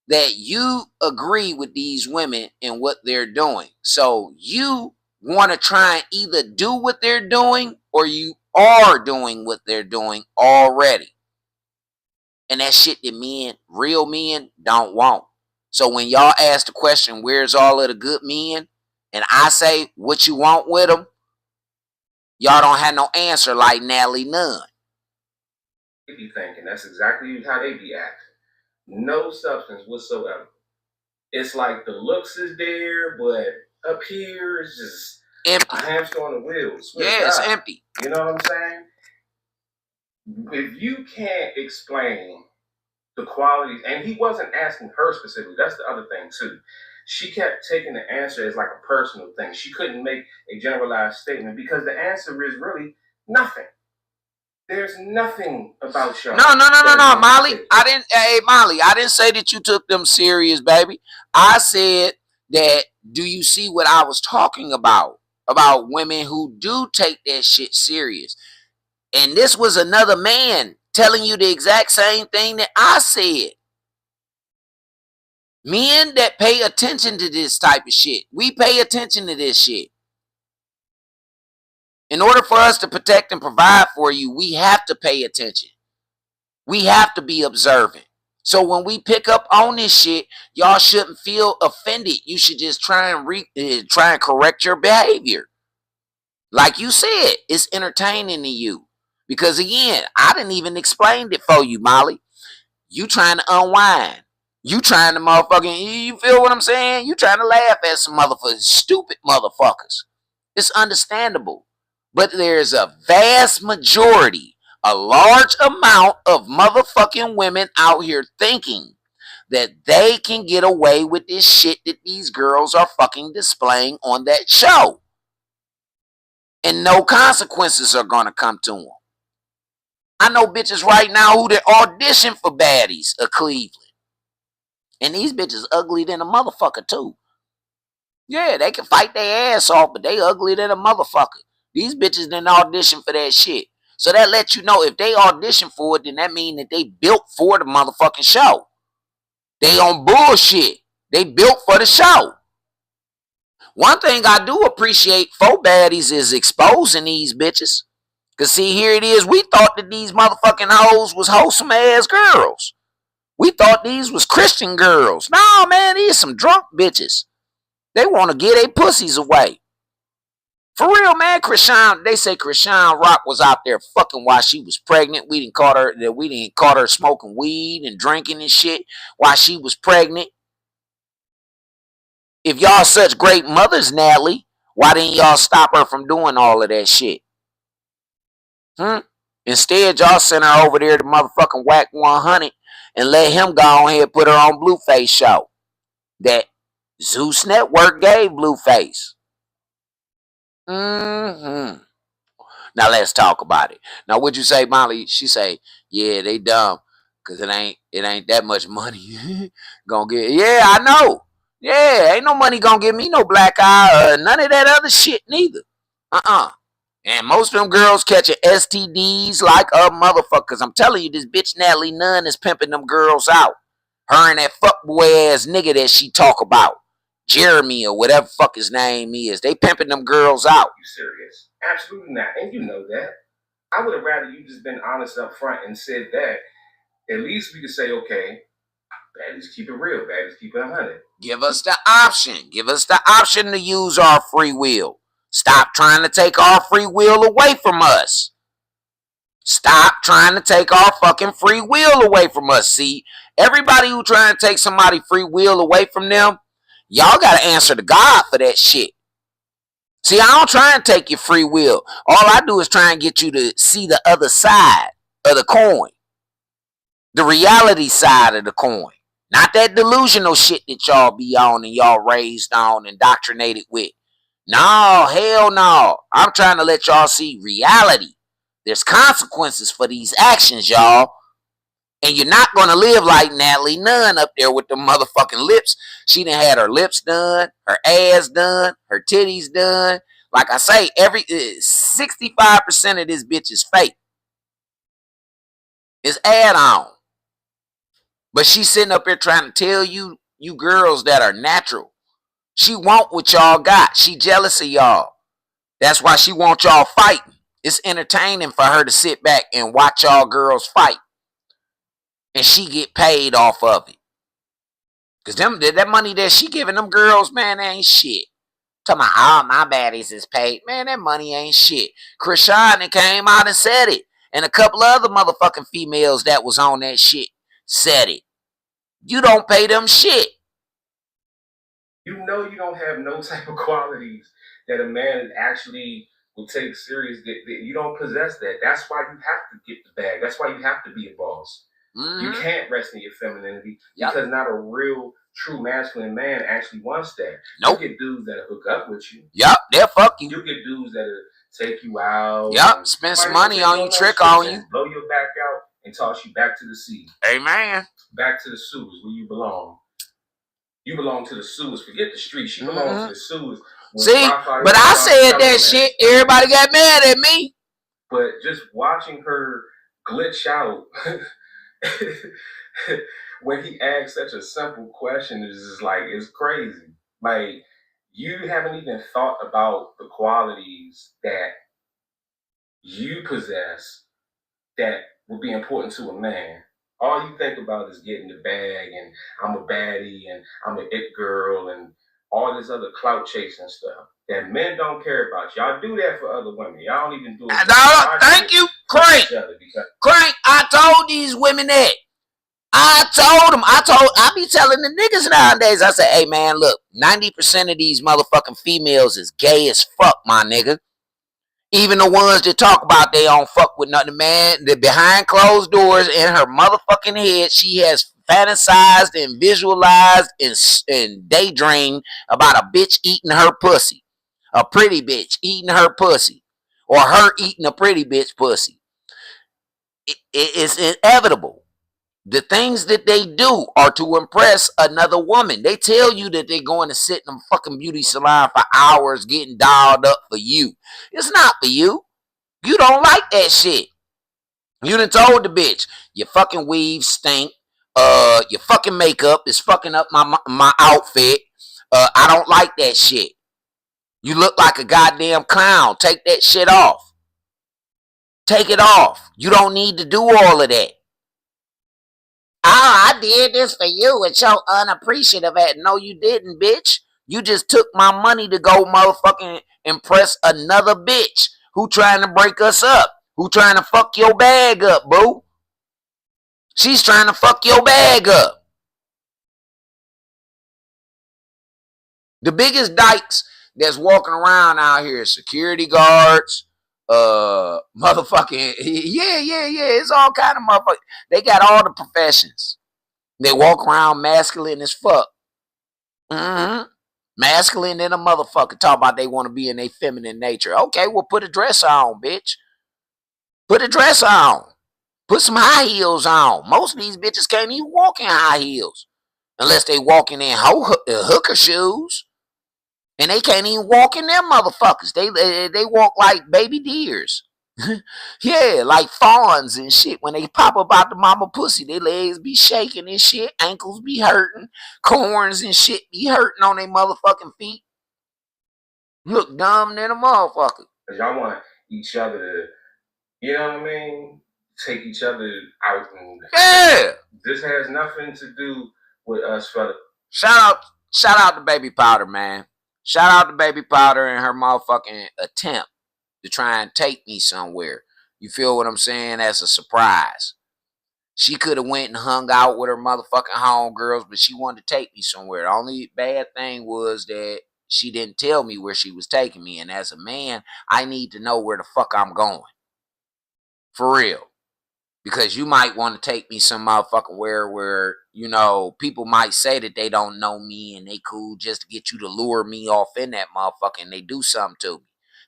that you agree with these women and what they're doing. So you want to try and either do what they're doing or you are doing what they're doing already. And that shit that real men don't want. So when y'all ask the question, where's all of the good men? And I say, what you want with them? Y'all don't have no answer like Natalie Nunn. They be thinking that's exactly how they be acting. No substance whatsoever. It's like the looks is there, but up here is just empty. A hamster on the wheels. Yeah, it's empty. You know what I'm saying? If you can't explain the qualities, and he wasn't asking her specifically, that's the other thing too. She kept taking the answer as like a personal thing. She couldn't make a generalized statement because the answer is really nothing. There's nothing about y'all. No, Molly. Molly, I didn't say that you took them serious, baby. I said that, do you see what I was talking about? About women who do take that shit serious. And this was another man telling you the exact same thing that I said. Men that pay attention to this type of shit. We pay attention to this shit. In order for us to protect and provide for you, we have to pay attention. We have to be observant. So when we pick up on this shit, y'all shouldn't feel offended. You should just try and correct your behavior. Like you said, it's entertaining to you. Because again, I didn't even explain it for you, Molly. You trying to unwind. You trying to motherfucking, you feel what I'm saying? You trying to laugh at some motherfuckers, stupid motherfuckers. It's understandable. But there's a vast majority, a large amount of motherfucking women out here thinking that they can get away with this shit that these girls are fucking displaying on that show. And no consequences are going to come to them. I know bitches right now who they audition for Baddies of Cleveland. And these bitches ugly than a motherfucker too. Yeah, they can fight their ass off, but they ugly than a motherfucker. These bitches didn't audition for that shit. So that lets you know if they audition for it, then that means that they built for the motherfucking show. They on bullshit. They built for the show. One thing I do appreciate for Baddies is exposing these bitches. Because see, here it is. We thought that these motherfucking hoes was wholesome ass girls. We thought these was Christian girls. No, man, these some drunk bitches. They want to get their pussies away. For real, man, they say Krishan Rock was out there fucking while she was pregnant. We didn't caught her smoking weed and drinking and shit while she was pregnant. If y'all such great mothers, Natalie, why didn't y'all stop her from doing all of that shit? Instead, y'all sent her over there to motherfucking Whack 100 and let him go ahead and put her on Blueface show. That Zeus Network gave Blueface. Now let's talk about it. Now what'd you say, Molly? She say, yeah, they dumb. Cause it ain't that much money gonna get. Yeah, I know. Yeah, ain't no money gonna give me no black eye or none of that other shit neither. And most of them girls catching STDs like a motherfucker. Cause I'm telling you, this bitch Natalie Nunn is pimping them girls out. Her and that fuckboy ass nigga that she talk about. Jeremy or whatever fuck his name is. They pimping them girls out. You serious? Absolutely not. And you know that. I would have rather you just been honest up front and said that. At least we could say, okay, Baddies keep it real. Baddies keep it 100. Give us the option. Give us the option to use our free will. Stop trying to take our free will away from us. Stop trying to take our fucking free will away from us. See, everybody who trying to take somebody free will away from them, y'all got to answer to God for that shit. See, I don't try and take your free will. All I do is try and get you to see the other side of the coin. The reality side of the coin. Not that delusional shit that y'all be on and y'all raised on, indoctrinated with. No, hell no. I'm trying to let y'all see reality. There's consequences for these actions, y'all. And you're not going to live like Natalie Nunn up there with the motherfucking lips. She done had her lips done, her ass done, her titties done. Like I say, 65% of this bitch is fake. It's add-on. But she's sitting up here trying to tell you girls that are natural. She want what y'all got. She jealous of y'all. That's why she want y'all fighting. It's entertaining for her to sit back and watch y'all girls fight. And she get paid off of it. Cause that money that she giving them girls, man, ain't shit. Talking about all my baddies is paid. Man, that money ain't shit. Krishan came out and said it. And a couple other motherfucking females that was on that shit said it. You don't pay them shit. You know you don't have no type of qualities that a man actually will take serious. That you don't possess that. That's why you have to get the bag. That's why you have to be a boss. You can't rest in your femininity because not a real, true masculine man actually wants that. Nope. You get dudes that'll hook up with you. Yup, they'll fuck you. You get dudes that'll take you out. Yup, spend some money on you, trick on you. Blow your back out and toss you back to the sea. Amen. Back to the sewers where you belong. You belong to the sewers. Forget the streets. You belong to the sewers. See, but I said that shit. Everybody got mad at me. But just watching her glitch out when he asked such a simple question is just like, it's crazy. Like, you haven't even thought about the qualities that you possess that would be important to a man. All you think about is getting the bag and I'm a baddie and I'm an it girl and all this other clout chasing stuff that men don't care about. Y'all do that for other women. Y'all don't even do it. Thank you, Crank. Crank, I told these women that. I be telling the niggas nowadays, I say, hey man, look, 90% of these motherfucking females is gay as fuck, my nigga. Even the ones that talk about they don't fuck with nothing, man. The behind closed doors in her motherfucking head, she has fantasized and visualized and daydreamed about a bitch eating her pussy. A pretty bitch eating her pussy. Or her eating a pretty bitch pussy. It's inevitable. The things that they do are to impress another woman. They tell you that they're going to sit in a fucking beauty salon for hours getting dolled up for you. It's not for you. You don't like that shit. You done told the bitch, your fucking weave stink. Your fucking makeup is fucking up my outfit. I don't like that shit. You look like a goddamn clown. Take that shit off. Take it off. You don't need to do all of that. Oh, I did this for you. It's so unappreciative. No, you didn't, bitch. You just took my money to go motherfucking impress another bitch who trying to break us up. Who trying to fuck your bag up, boo. She's trying to fuck your bag up. The biggest dykes that's walking around out here is security guards, motherfucking, yeah, it's all kind of motherfuckers. They got all the professions. They walk around masculine as fuck. Masculine than a motherfucker. Talk about they want to be in their feminine nature. Okay, well, put a dress on, bitch. Put a dress on. Put some high heels on. Most of these bitches can't even walk in high heels unless they walking in hooker shoes. And they can't even walk in them motherfuckers. They walk like baby deers. Yeah, like fawns and shit. When they pop up out the mama pussy, their legs be shaking and shit. Ankles be hurting. Corns and shit be hurting on their motherfucking feet. Look dumb than a motherfucker. Because y'all want each other to, you know what I mean? Take each other out. And yeah. This has nothing to do with us, fella. Shout out to Baby Powder, man. Shout out to Baby Powder and her motherfucking attempt to try and take me somewhere. You feel what I'm saying? As a surprise. She could have went and hung out with her motherfucking homegirls, but she wanted to take me somewhere. The only bad thing was that she didn't tell me where she was taking me. And as a man, I need to know where the fuck I'm going. For real. Because you might want to take me some motherfucking where, you know, people might say that they don't know me and they cool just to get you to lure me off in that motherfucker and they do something to me.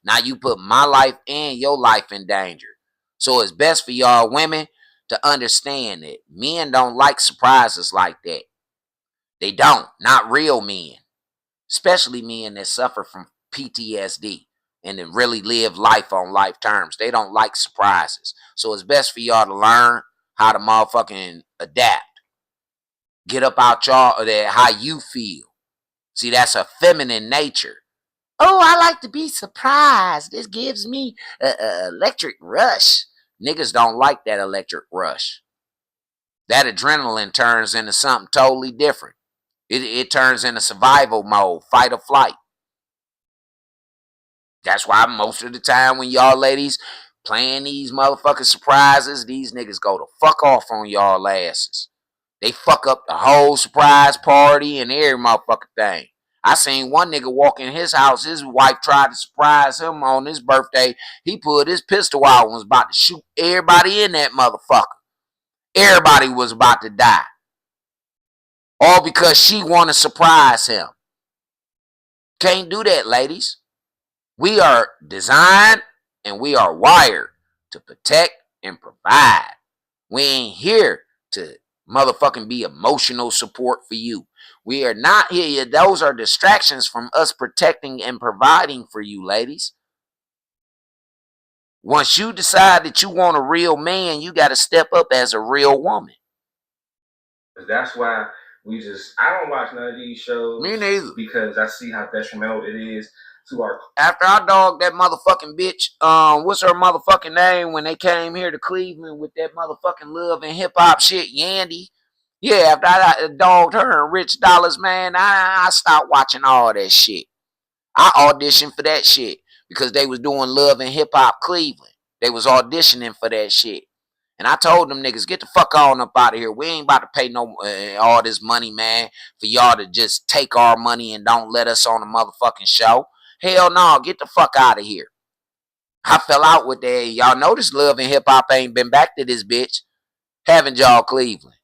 Now you put my life and your life in danger. So it's best for y'all women to understand that men don't like surprises like that. They don't. Not real men. Especially men that suffer from PTSD. And then really live life on life terms. They don't like surprises. So it's best for y'all to learn how to motherfucking adapt. Get up out y'all that how you feel. See, that's a feminine nature. Oh, I like to be surprised. This gives me an electric rush. Niggas don't like that electric rush. That adrenaline turns into something totally different. It turns into survival mode, fight or flight. That's why most of the time when y'all ladies playing these motherfucking surprises, these niggas go to fuck off on y'all asses. They fuck up the whole surprise party and every motherfucking thing. I seen one nigga walk in his house. His wife tried to surprise him on his birthday. He pulled his pistol out and was about to shoot everybody in that motherfucker. Everybody was about to die. All because she want to surprise him. Can't do that, ladies. We are designed and we are wired to protect and provide. We ain't here to motherfucking be emotional support for you. We are not here. Those are distractions from us protecting and providing for you, ladies. Once you decide that you want a real man, you got to step up as a real woman. That's why I don't watch none of these shows. Me neither. Because I see how detrimental it is to our. After I dogged that motherfucking bitch, what's her motherfucking name when they came here to Cleveland with that motherfucking love and hip hop shit, Yandy? Yeah, after I dogged her and Rich Dollars, man, I stopped watching all that shit. I auditioned for that shit because they was doing Love and Hip Hop Cleveland. They was auditioning for that shit. And I told them niggas, get the fuck on up out of here. We ain't about to pay no all this money, man, for y'all to just take our money and don't let us on the motherfucking show. Hell no, get the fuck out of here. I fell out with that. Y'all notice Love and Hip Hop ain't been back to this bitch. Haven't y'all, Cleveland?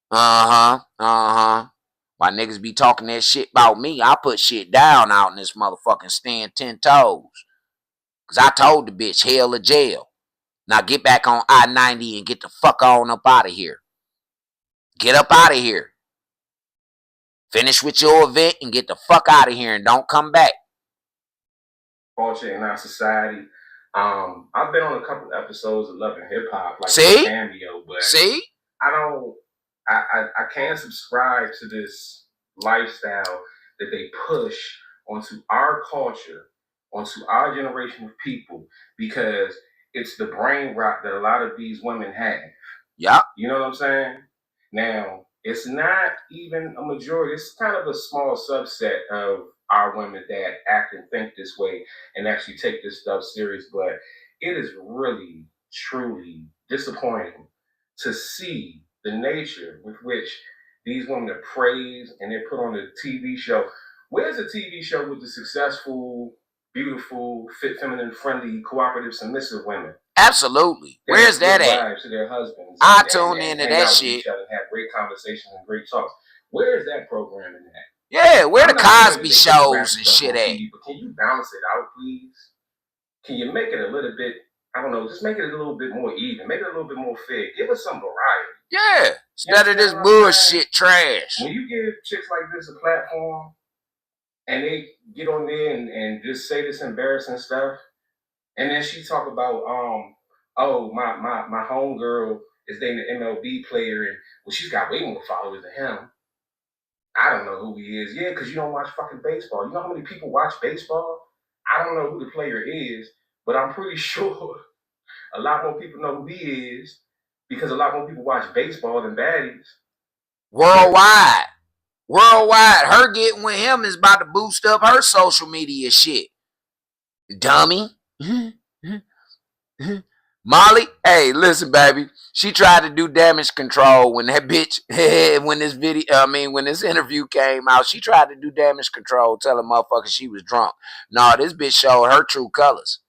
Why niggas be talking that shit about me, I put shit down out in this motherfucking stand 10 toes. Cause I told the bitch, hell or jail. Now get back on I-90 and get the fuck on up out of here. Get up out of here. Finish with your event and get the fuck out of here and don't come back. Culture in our society. I've been on a couple episodes of Love and Hip Hop, like See? cameo, but See? I can't subscribe to this lifestyle that they push onto our culture, onto our generation of people, because it's the brain rot that a lot of these women have. Yeah. You know what I'm saying? Now, it's not even a majority. It's kind of a small subset of our women that act and think this way and actually take this stuff serious. But it is really, truly disappointing to see the nature with which these women are praised and they're put on a TV show. Where's the TV show with the successful, beautiful, fit, feminine, friendly, cooperative, submissive women? Absolutely. Where's that at? Wives to their husbands. I tune into that shit. And have great conversations and great talks. Where is that programming at? Yeah, where the Cosby shows and shit at? But can you balance it out, please? Can you make it a little bit, I don't know, just make it a little bit more even. Make it a little bit more fair. Give us some variety. Yeah. Instead of this bullshit trash. When you give chicks like this a platform and they get on there and just say this embarrassing stuff, and then she talk about, oh, my homegirl is dating an MLB player and well, she's got way more followers than him. I don't know who he is. Yeah, because you don't watch fucking baseball. You know how many people watch baseball? I don't know who the player is, but I'm pretty sure a lot more people know who he is because a lot more people watch baseball than baddies. Worldwide. Her getting with him is about to boost up her social media shit. Dummy. Molly, hey, listen, baby. She tried to do damage control when that bitch, when this interview came out, she tried to do damage control, telling motherfuckers she was drunk. No, this bitch showed her true colors.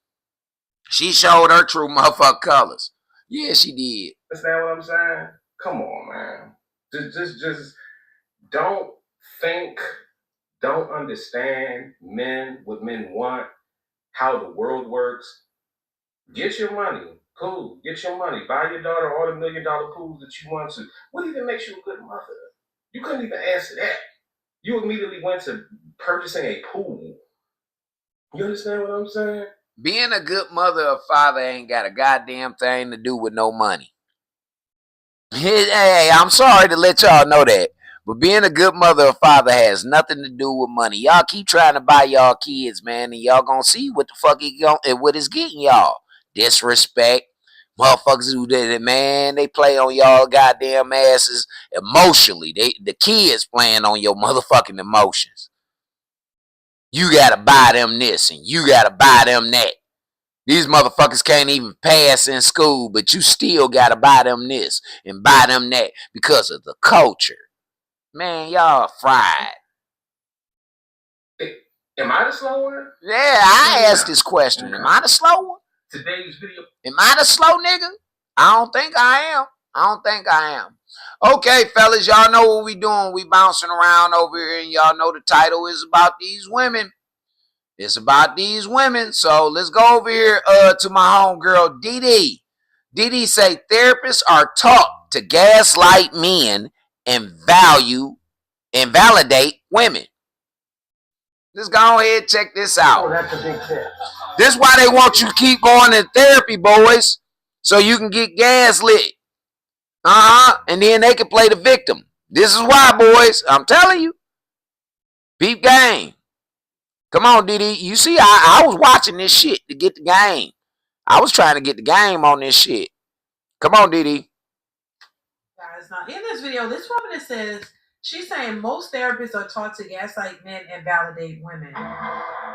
She showed her true motherfucker colors. Yeah, she did. Understand what I'm saying? Come on, man. Just don't think, don't understand what men want, how the world works. Get your money. Cool. Get your money. Buy your daughter all the $1 million pools that you want to. What even makes you a good mother? You couldn't even answer that. You immediately went to purchasing a pool. You understand what I'm saying? Being a good mother or father ain't got a goddamn thing to do with no money. Hey, I'm sorry to let y'all know that. But being a good mother or father has nothing to do with money. Y'all keep trying to buy y'all kids, man, and y'all gonna see what the fuck what it's getting y'all. Disrespect, Motherfuckers who did it, man, they play on y'all goddamn asses emotionally. The kids playing on your motherfucking emotions. You gotta buy them this and you gotta buy them that. These motherfuckers can't even pass in school, but you still gotta buy them this and buy them that because of the culture. Man, y'all fried. Am I the slow one? Yeah, I asked this question. Am I the slow one? Today's video. Am I the slow nigga? I don't think I am. Okay, fellas, y'all know what we doing. We bouncing around over here, and y'all know the title is about these women. It's about these women. So let's go over here to my homegirl, Dee. Dee say therapists are taught to gaslight men and validate women. Let's go ahead and check this out. Oh, that's a big tip. This is why they want you to keep going to therapy, boys, so you can get gaslit. And then they can play the victim. This is why, boys. I'm telling you. Peep game. Come on, Dee. You see, I was watching this shit to get the game. I was trying to get the game on this shit. Come on, Dee. Guys, now in this video, this woman says, she's saying most therapists are taught to gaslight men and validate women.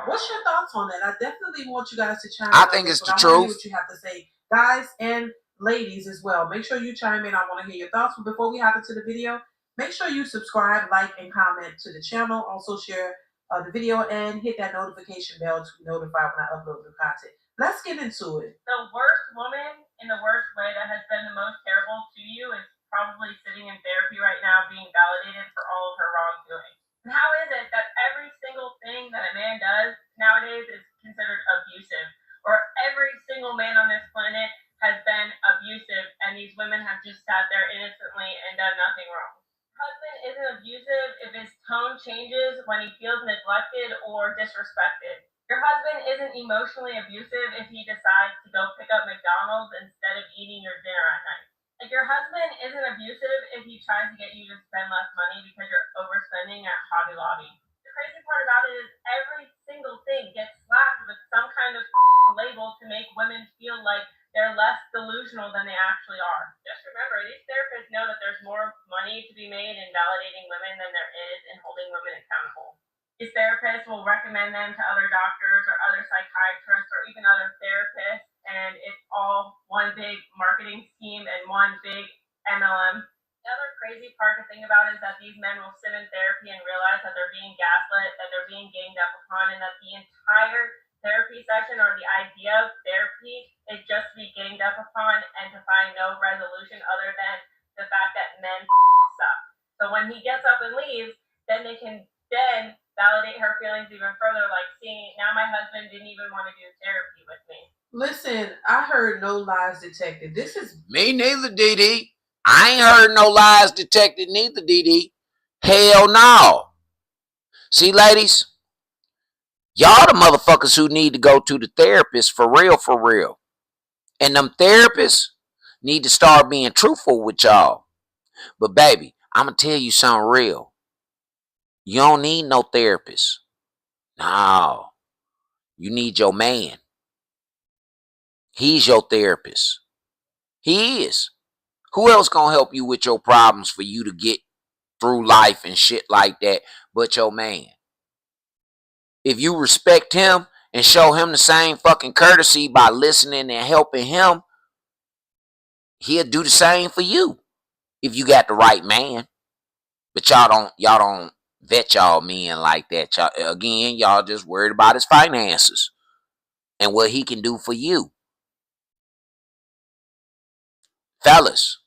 What's your thoughts on that? I definitely want you guys to chime in. I think it's the truth. What you have to say, guys and ladies as well. Make sure you chime in. I want to hear your thoughts. But before we hop into the video, make sure you subscribe, like, and comment to the channel. Also share the video and hit that notification bell to be notified when I upload new content. Let's get into it. The worst woman in the worst way that has been the most terrible to you is probably sitting in therapy right now being validated for all of her wrongdoing. And how is it that every single thing that a man does nowadays is considered abusive? Or every single man on this planet has been abusive and these women have just sat there innocently and done nothing wrong? Husband isn't abusive if his tone changes when he feels neglected or disrespected. Your husband isn't emotionally abusive if he decides to go pick up McDonald's instead of eating your dinner at night. Like, your husband isn't abusive if he tries to get you to spend less money because you're overspending at Hobby Lobby. The crazy part about it is every single thing gets slapped with some kind of label to make women feel like they're less delusional than they actually are. Just remember, these therapists know that there's more money to be made in validating women than there is in holding women accountable. These therapists will recommend them to other doctors or other psychiatrists or even other therapists, and it's all one big marketing scheme and one big MLM. The other crazy part to think about is that these men will sit in therapy and realize that they're being gaslit, that they're being ganged up upon, and that the entire therapy session or the idea of therapy is just to be ganged up upon and to find no resolution other than the fact that men suck. So when he gets up and leaves, then they can then validate her feelings even further, like, see, now my husband didn't even want to do therapy with me. Listen, I heard no lies detected. This is me neither, Dee. I ain't heard no lies detected neither, Dee. Hell no. See, ladies, y'all the motherfuckers who need to go to the therapist for real. And them therapists need to start being truthful with y'all. But baby, I'm going to tell you something real. You don't need no therapist. No. You need your man. He's your therapist. He is. Who else gonna help you with your problems for you to get through life and shit like that but your man? If you respect him and show him the same fucking courtesy by listening and helping him, he'll do the same for you if you got the right man. But y'all don't vet y'all men like that. Y'all just worried about his finances and what he can do for you. Fellas,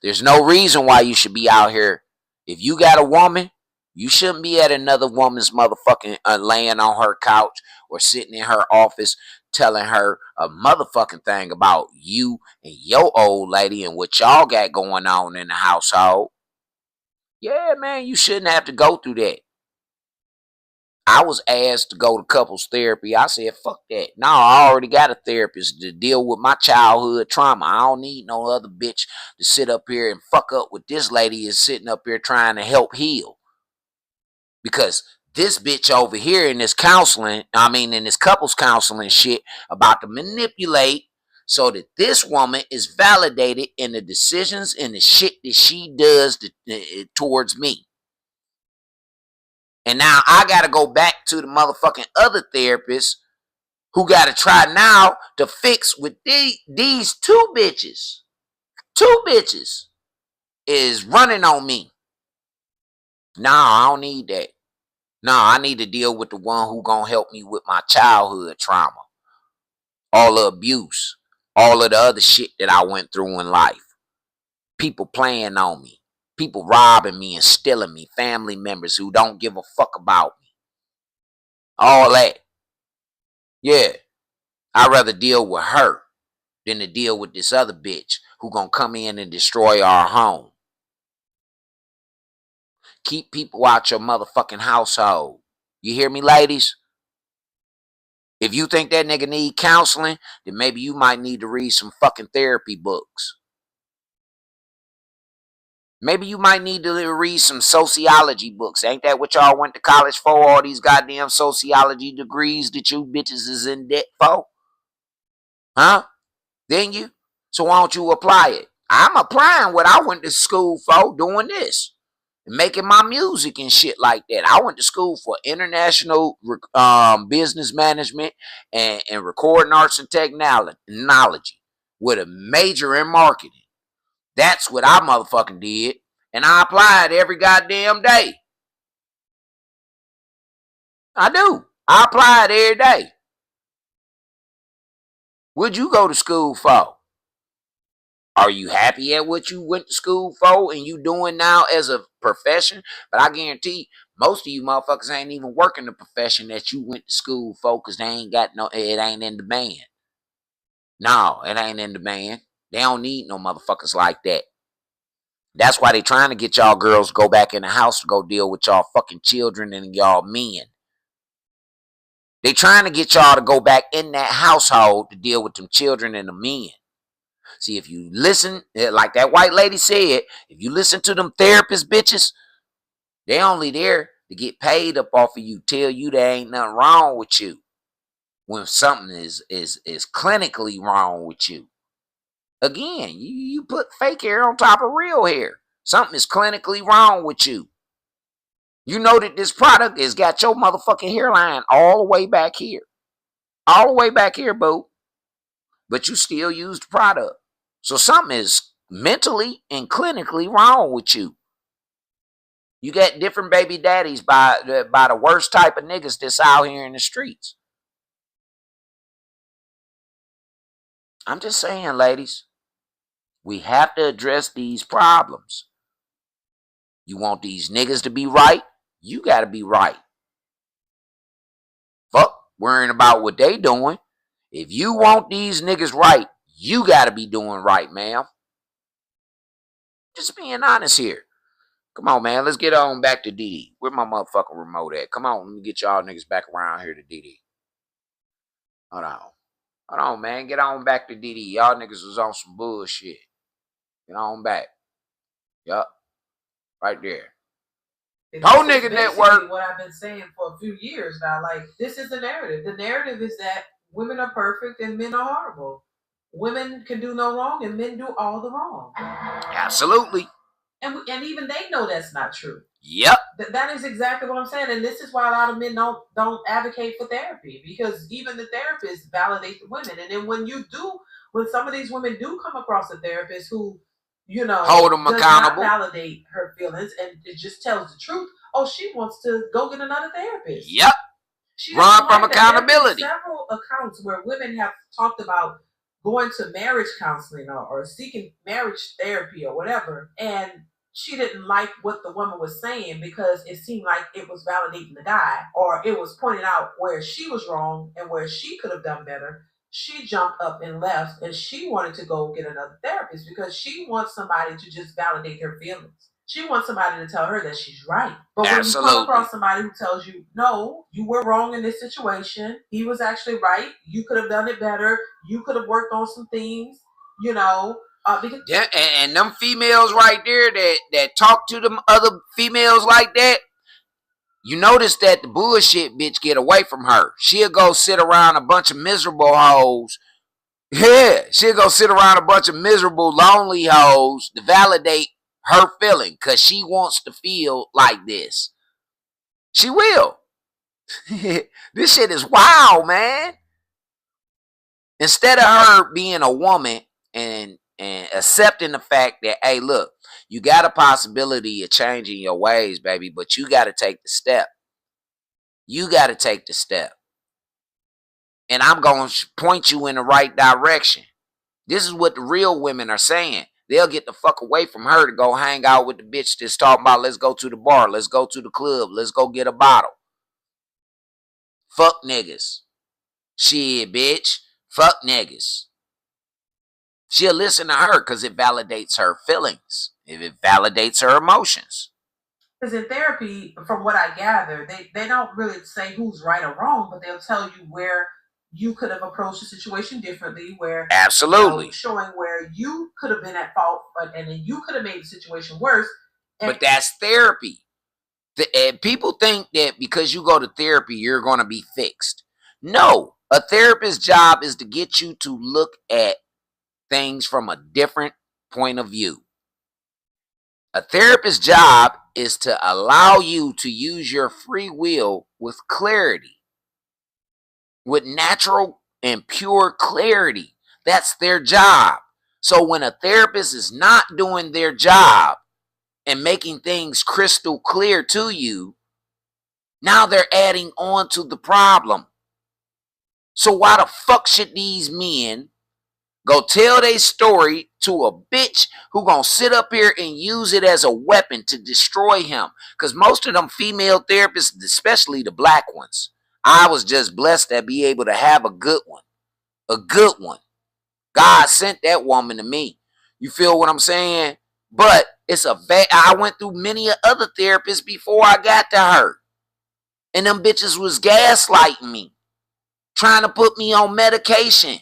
there's no reason why you should be out here. If you got a woman, you shouldn't be at another woman's motherfucking laying on her couch or sitting in her office telling her a motherfucking thing about you and your old lady and what y'all got going on in the household. Yeah, man, you shouldn't have to go through that. I was asked to go to couples therapy. I said, fuck that. No, I already got a therapist to deal with my childhood trauma. I don't need no other bitch to sit up here and fuck up what this lady is sitting up here trying to help heal. Because this bitch over here in this counseling, in this couples counseling shit, about to manipulate so that this woman is validated in the decisions and the shit that she does towards me. And now I got to go back to the motherfucking other therapist who got to try now to fix with these two bitches. Two bitches is running on me. No, I don't need that. No, I need to deal with the one who gonna help me with my childhood trauma. All the abuse. All of the other shit that I went through in life. People playing on me. People robbing me and stealing me. Family members who don't give a fuck about me. All that. Yeah. I'd rather deal with her than to deal with this other bitch who gonna come in and destroy our home. Keep people out your motherfucking household. You hear me, ladies? If you think that nigga need counseling, then maybe you might need to read some fucking therapy books. Maybe you might need to read some sociology books. Ain't that what y'all went to college for? All these goddamn sociology degrees that you bitches is in debt for? Huh? Didn't you? So why don't you apply it? I'm applying what I went to school for, doing this. Making my music and shit like that. I went to school for international business management and recording arts and technology with a major in marketing. That's what I motherfucking did. And I apply it every goddamn day. I do. I apply it every day. What'd you go to school for? Are you happy at what you went to school for and you doing now as a profession? But I guarantee most of you motherfuckers ain't even working the profession that you went to school for because it ain't in demand. No, it ain't in demand. They don't need no motherfuckers like that. That's why they trying to get y'all girls to go back in the house to go deal with y'all fucking children and y'all men. They trying to get y'all to go back in that household to deal with them children and the men. See, if you listen, like that white lady said, if you listen to them therapist bitches, they only there to get paid up off of you, tell you there ain't nothing wrong with you. When something is clinically wrong with you. Again, you put fake hair on top of real hair. Something is clinically wrong with you. You know that this product has got your motherfucking hairline all the way back here. All the way back here, boo. But you still use the product. So something is mentally and clinically wrong with you. You got different baby daddies by the worst type of niggas that's out here in the streets. I'm just saying, ladies, we have to address these problems. You want these niggas to be right? You got to be right. Fuck worrying about what they doing. If you want these niggas right, you got to be doing right, ma'am. Just being honest here. Come on, man. Let's get on back to DD. Where my motherfucking remote at? Come on. Let me get y'all niggas back around here to DD. Hold on. Hold on, man. Get on back to DD. Y'all niggas was on some bullshit. Get on back. Yup. Right there. Whole nigga network. What I've been saying for a few years now. Like, this is the narrative. The narrative is that women are perfect and men are horrible. Women can do no wrong and men do all the wrong. Absolutely. And even they know that's not true. Yep. That is exactly what I'm saying. And this is why a lot of men don't advocate for therapy, because even the therapists validate the women. And then when some of these women do come across a therapist who, hold them accountable, not validate her feelings, and it just tells the truth. Oh, she wants to go get another therapist. Yep. Run from accountability. There are several accounts where women have talked about going to marriage counseling or seeking marriage therapy or whatever, and she didn't like what the woman was saying because it seemed like it was validating the guy, or it was pointing out where she was wrong and where she could have done better. She jumped up and left, and she wanted to go get another therapist because she wants somebody to just validate her feelings. She wants somebody to tell her that she's right. But when you come across somebody who tells you, no, you were wrong in this situation, he was actually right, you could have done it better, you could have worked on some things, because yeah, and them females right there that talk to them other females like that, you notice that the bullshit bitch get away from her. She'll go sit around a bunch of miserable hoes Yeah, she'll go sit around a bunch of miserable, lonely hoes to validate her feeling because she wants to feel like this. She will. This shit is wild, man. Instead of her being a woman and accepting the fact that, hey, look, you got a possibility of changing your ways, baby, but you got to take the step. You got to take the step. And I'm going to point you in the right direction. This is what the real women are saying. They'll get the fuck away from her to go hang out with the bitch that's talking about, let's go to the bar, let's go to the club, let's go get a bottle. Fuck niggas. Shit, bitch. Fuck niggas. She'll listen to her because it validates her feelings. It validates her emotions. Because in therapy, from what I gather, they don't really say who's right or wrong, but they'll tell you where you could have approached the situation differently, where absolutely showing where you could have been at fault, and then you could have made the situation worse. But that's therapy. And people think that because you go to therapy, you're going to be fixed. No, a therapist's job is to get you to look at things from a different point of view. A therapist's job is to allow you to use your free will with clarity, with natural and pure clarity. That's their job. So when a therapist is not doing their job and making things crystal clear to you, now they're adding on to the problem. So why the fuck should these men go tell their story to a bitch who gonna sit up here and use it as a weapon to destroy him? Because most of them female therapists, especially the black ones, I was just blessed to be able to have a good one. A good one. God sent that woman to me. You feel what I'm saying? But it's a bad. I went through many other therapists before I got to her. And them bitches was gaslighting me. Trying to put me on medication.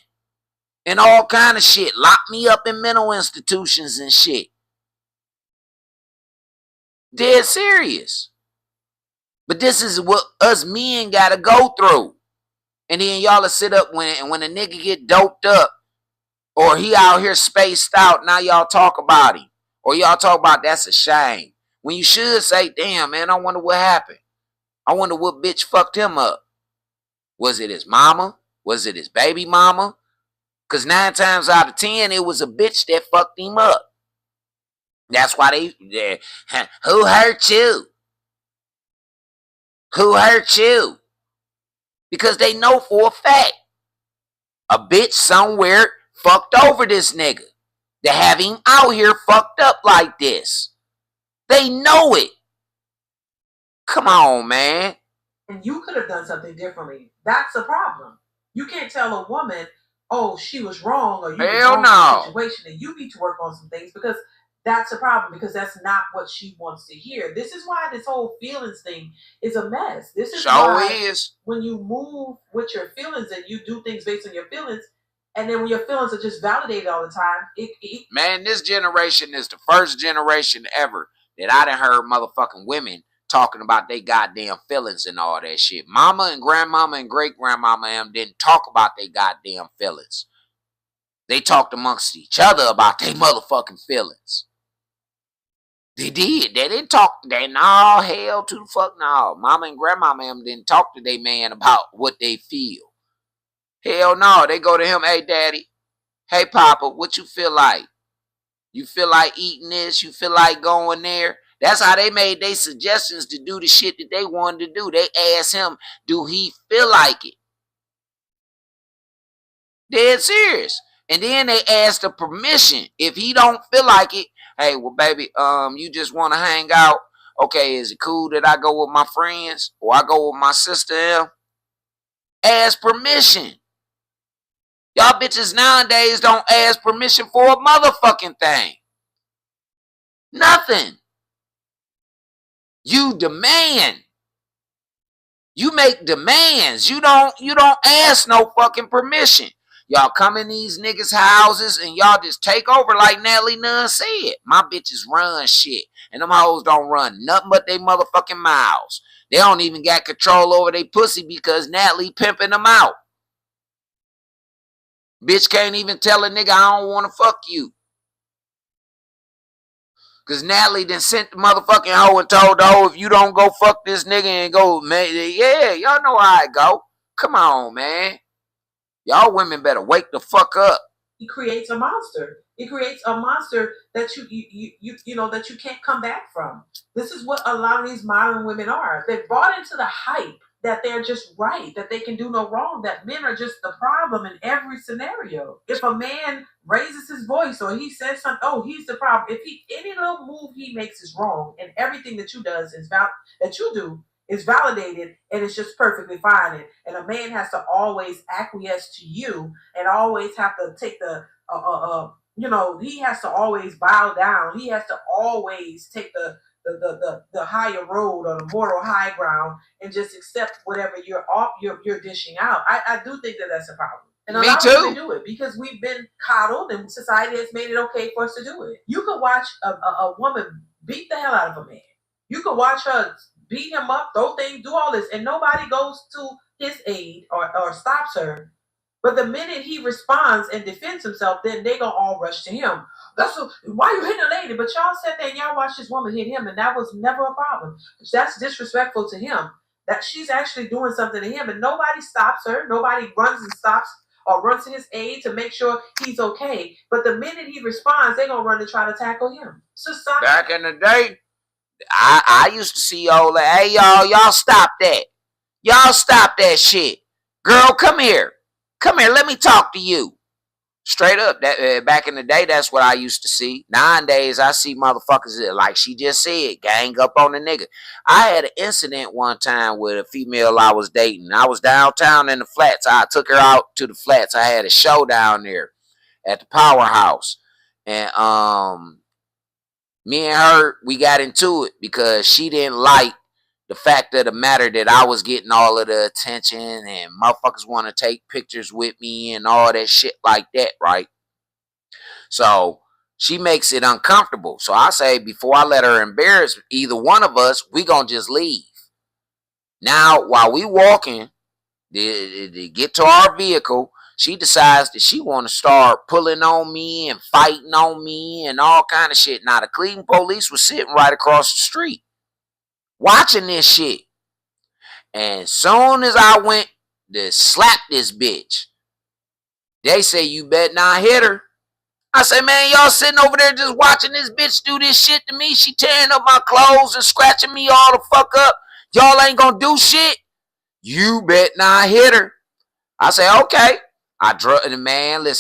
And all kind of shit. Lock me up in mental institutions and shit. Dead serious. But this is what us men gotta go through. And then y'all will sit up when a nigga get doped up, or he out here spaced out, now y'all talk about him. Or y'all talk about that's a shame. When you should say, damn, man, I wonder what happened. I wonder what bitch fucked him up. Was it his mama? Was it his baby mama? Because 9 times out of 10, it was a bitch that fucked him up. That's why they who hurt you? Who hurt you? Because they know for a fact a bitch somewhere fucked over this nigga to have him out here fucked up like this. They know it. Come on, man. And you could have done something differently. That's a problem. You can't tell a woman, oh, she was wrong, or you was wrong in the situation, and you need to work on some things, because that's a problem, because that's not what she wants to hear. This is why this whole feelings thing is a mess. This is why when you move with your feelings and you do things based on your feelings, and then when your feelings are just validated all the time, man, this generation is the first generation ever that I done heard motherfucking women talking about they goddamn feelings and all that shit. Mama and grandmama and great-grandmama didn't talk about they goddamn feelings. They talked amongst each other about their motherfucking feelings. They did. They didn't talk. No, hell to the fuck no. Mama and grandmama didn't talk to their man about what they feel. Hell no. They go to him, hey daddy, hey papa, what you feel like? You feel like eating this? You feel like going there? That's how they made their suggestions to do the shit that they wanted to do. They asked him, do he feel like it? Dead serious. And then they asked the permission. If he don't feel like it, hey, well, baby, you just want to hang out? Okay, is it cool that I go with my friends or I go with my sister? Ask permission. Y'all bitches nowadays don't ask permission for a motherfucking thing. Nothing. You demand. You make demands. You don't ask no fucking permission. Y'all come in these niggas' houses and y'all just take over like Natalie Nunn said. My bitches run shit. And them hoes don't run nothing but they motherfucking mouths. They don't even got control over their pussy because Natalie pimping them out. Bitch can't even tell a nigga I don't want to fuck you. Because Natalie then sent the motherfucking hoe and told the hoe, if you don't go fuck this nigga and go, man, yeah, y'all know how it go. Come on, man. Y'all women better wake the fuck up. He creates a monster. It creates a monster that you know that you can't come back from. This is what a lot of these modern women are. They're bought into the hype that they're just right, that they can do no wrong, that men are just the problem in every scenario. If a man raises his voice or he says something, oh, he's the problem. If any little move he makes is wrong, and everything that you do is validated and it's just perfectly fine. And a man has to always acquiesce to you and always have to take the he has to always bow down. He has to always take the higher road or the moral high ground and just accept whatever you're dishing out. I do think that that's a problem. And a lot of women do it because we've been coddled and society has made it okay for us to do it. You could watch a woman beat the hell out of a man. You could watch her beat him up, throw things, do all this, and nobody goes to his aid or stops her. But the minute he responds and defends himself, then they gonna all rush to him. Why you hitting a lady? But y'all sat there and y'all watched this woman hit him, and that was never a problem. That's disrespectful to him. That she's actually doing something to him, and nobody stops her. Nobody runs and stops or runs to his aid to make sure he's okay. But the minute he responds, they're gonna run to try to tackle him. So stop. Back in the day, I used to see y'all like, hey, y'all stop that. Y'all stop that shit. Girl, come here. Come here, let me talk to you. Straight up, that back in the day, that's what I used to see. Nowadays, I see motherfuckers that, like she just said, gang up on the nigga. I had an incident one time with a female I was dating. I was downtown in the flats. I took her out to the flats. I had a show down there at the Powerhouse. And me and her, we got into it because she didn't like the fact of the matter that I was getting all of the attention and motherfuckers want to take pictures with me and all that shit like that, right? So she makes it uncomfortable. So I say, before I let her embarrass either one of us, we gonna just leave. Now, while we walking to get to our vehicle, she decides that she want to start pulling on me and fighting on me and all kind of shit. Now, the Cleveland police was sitting right across the street watching this shit. And soon as I went to slap this bitch, they say, you better not hit her. I say, man, y'all sitting over there just watching this bitch do this shit to me. She tearing up my clothes and scratching me all the fuck up. Y'all ain't gonna do shit. You better not hit her. I say, okay. I drug the man, listen.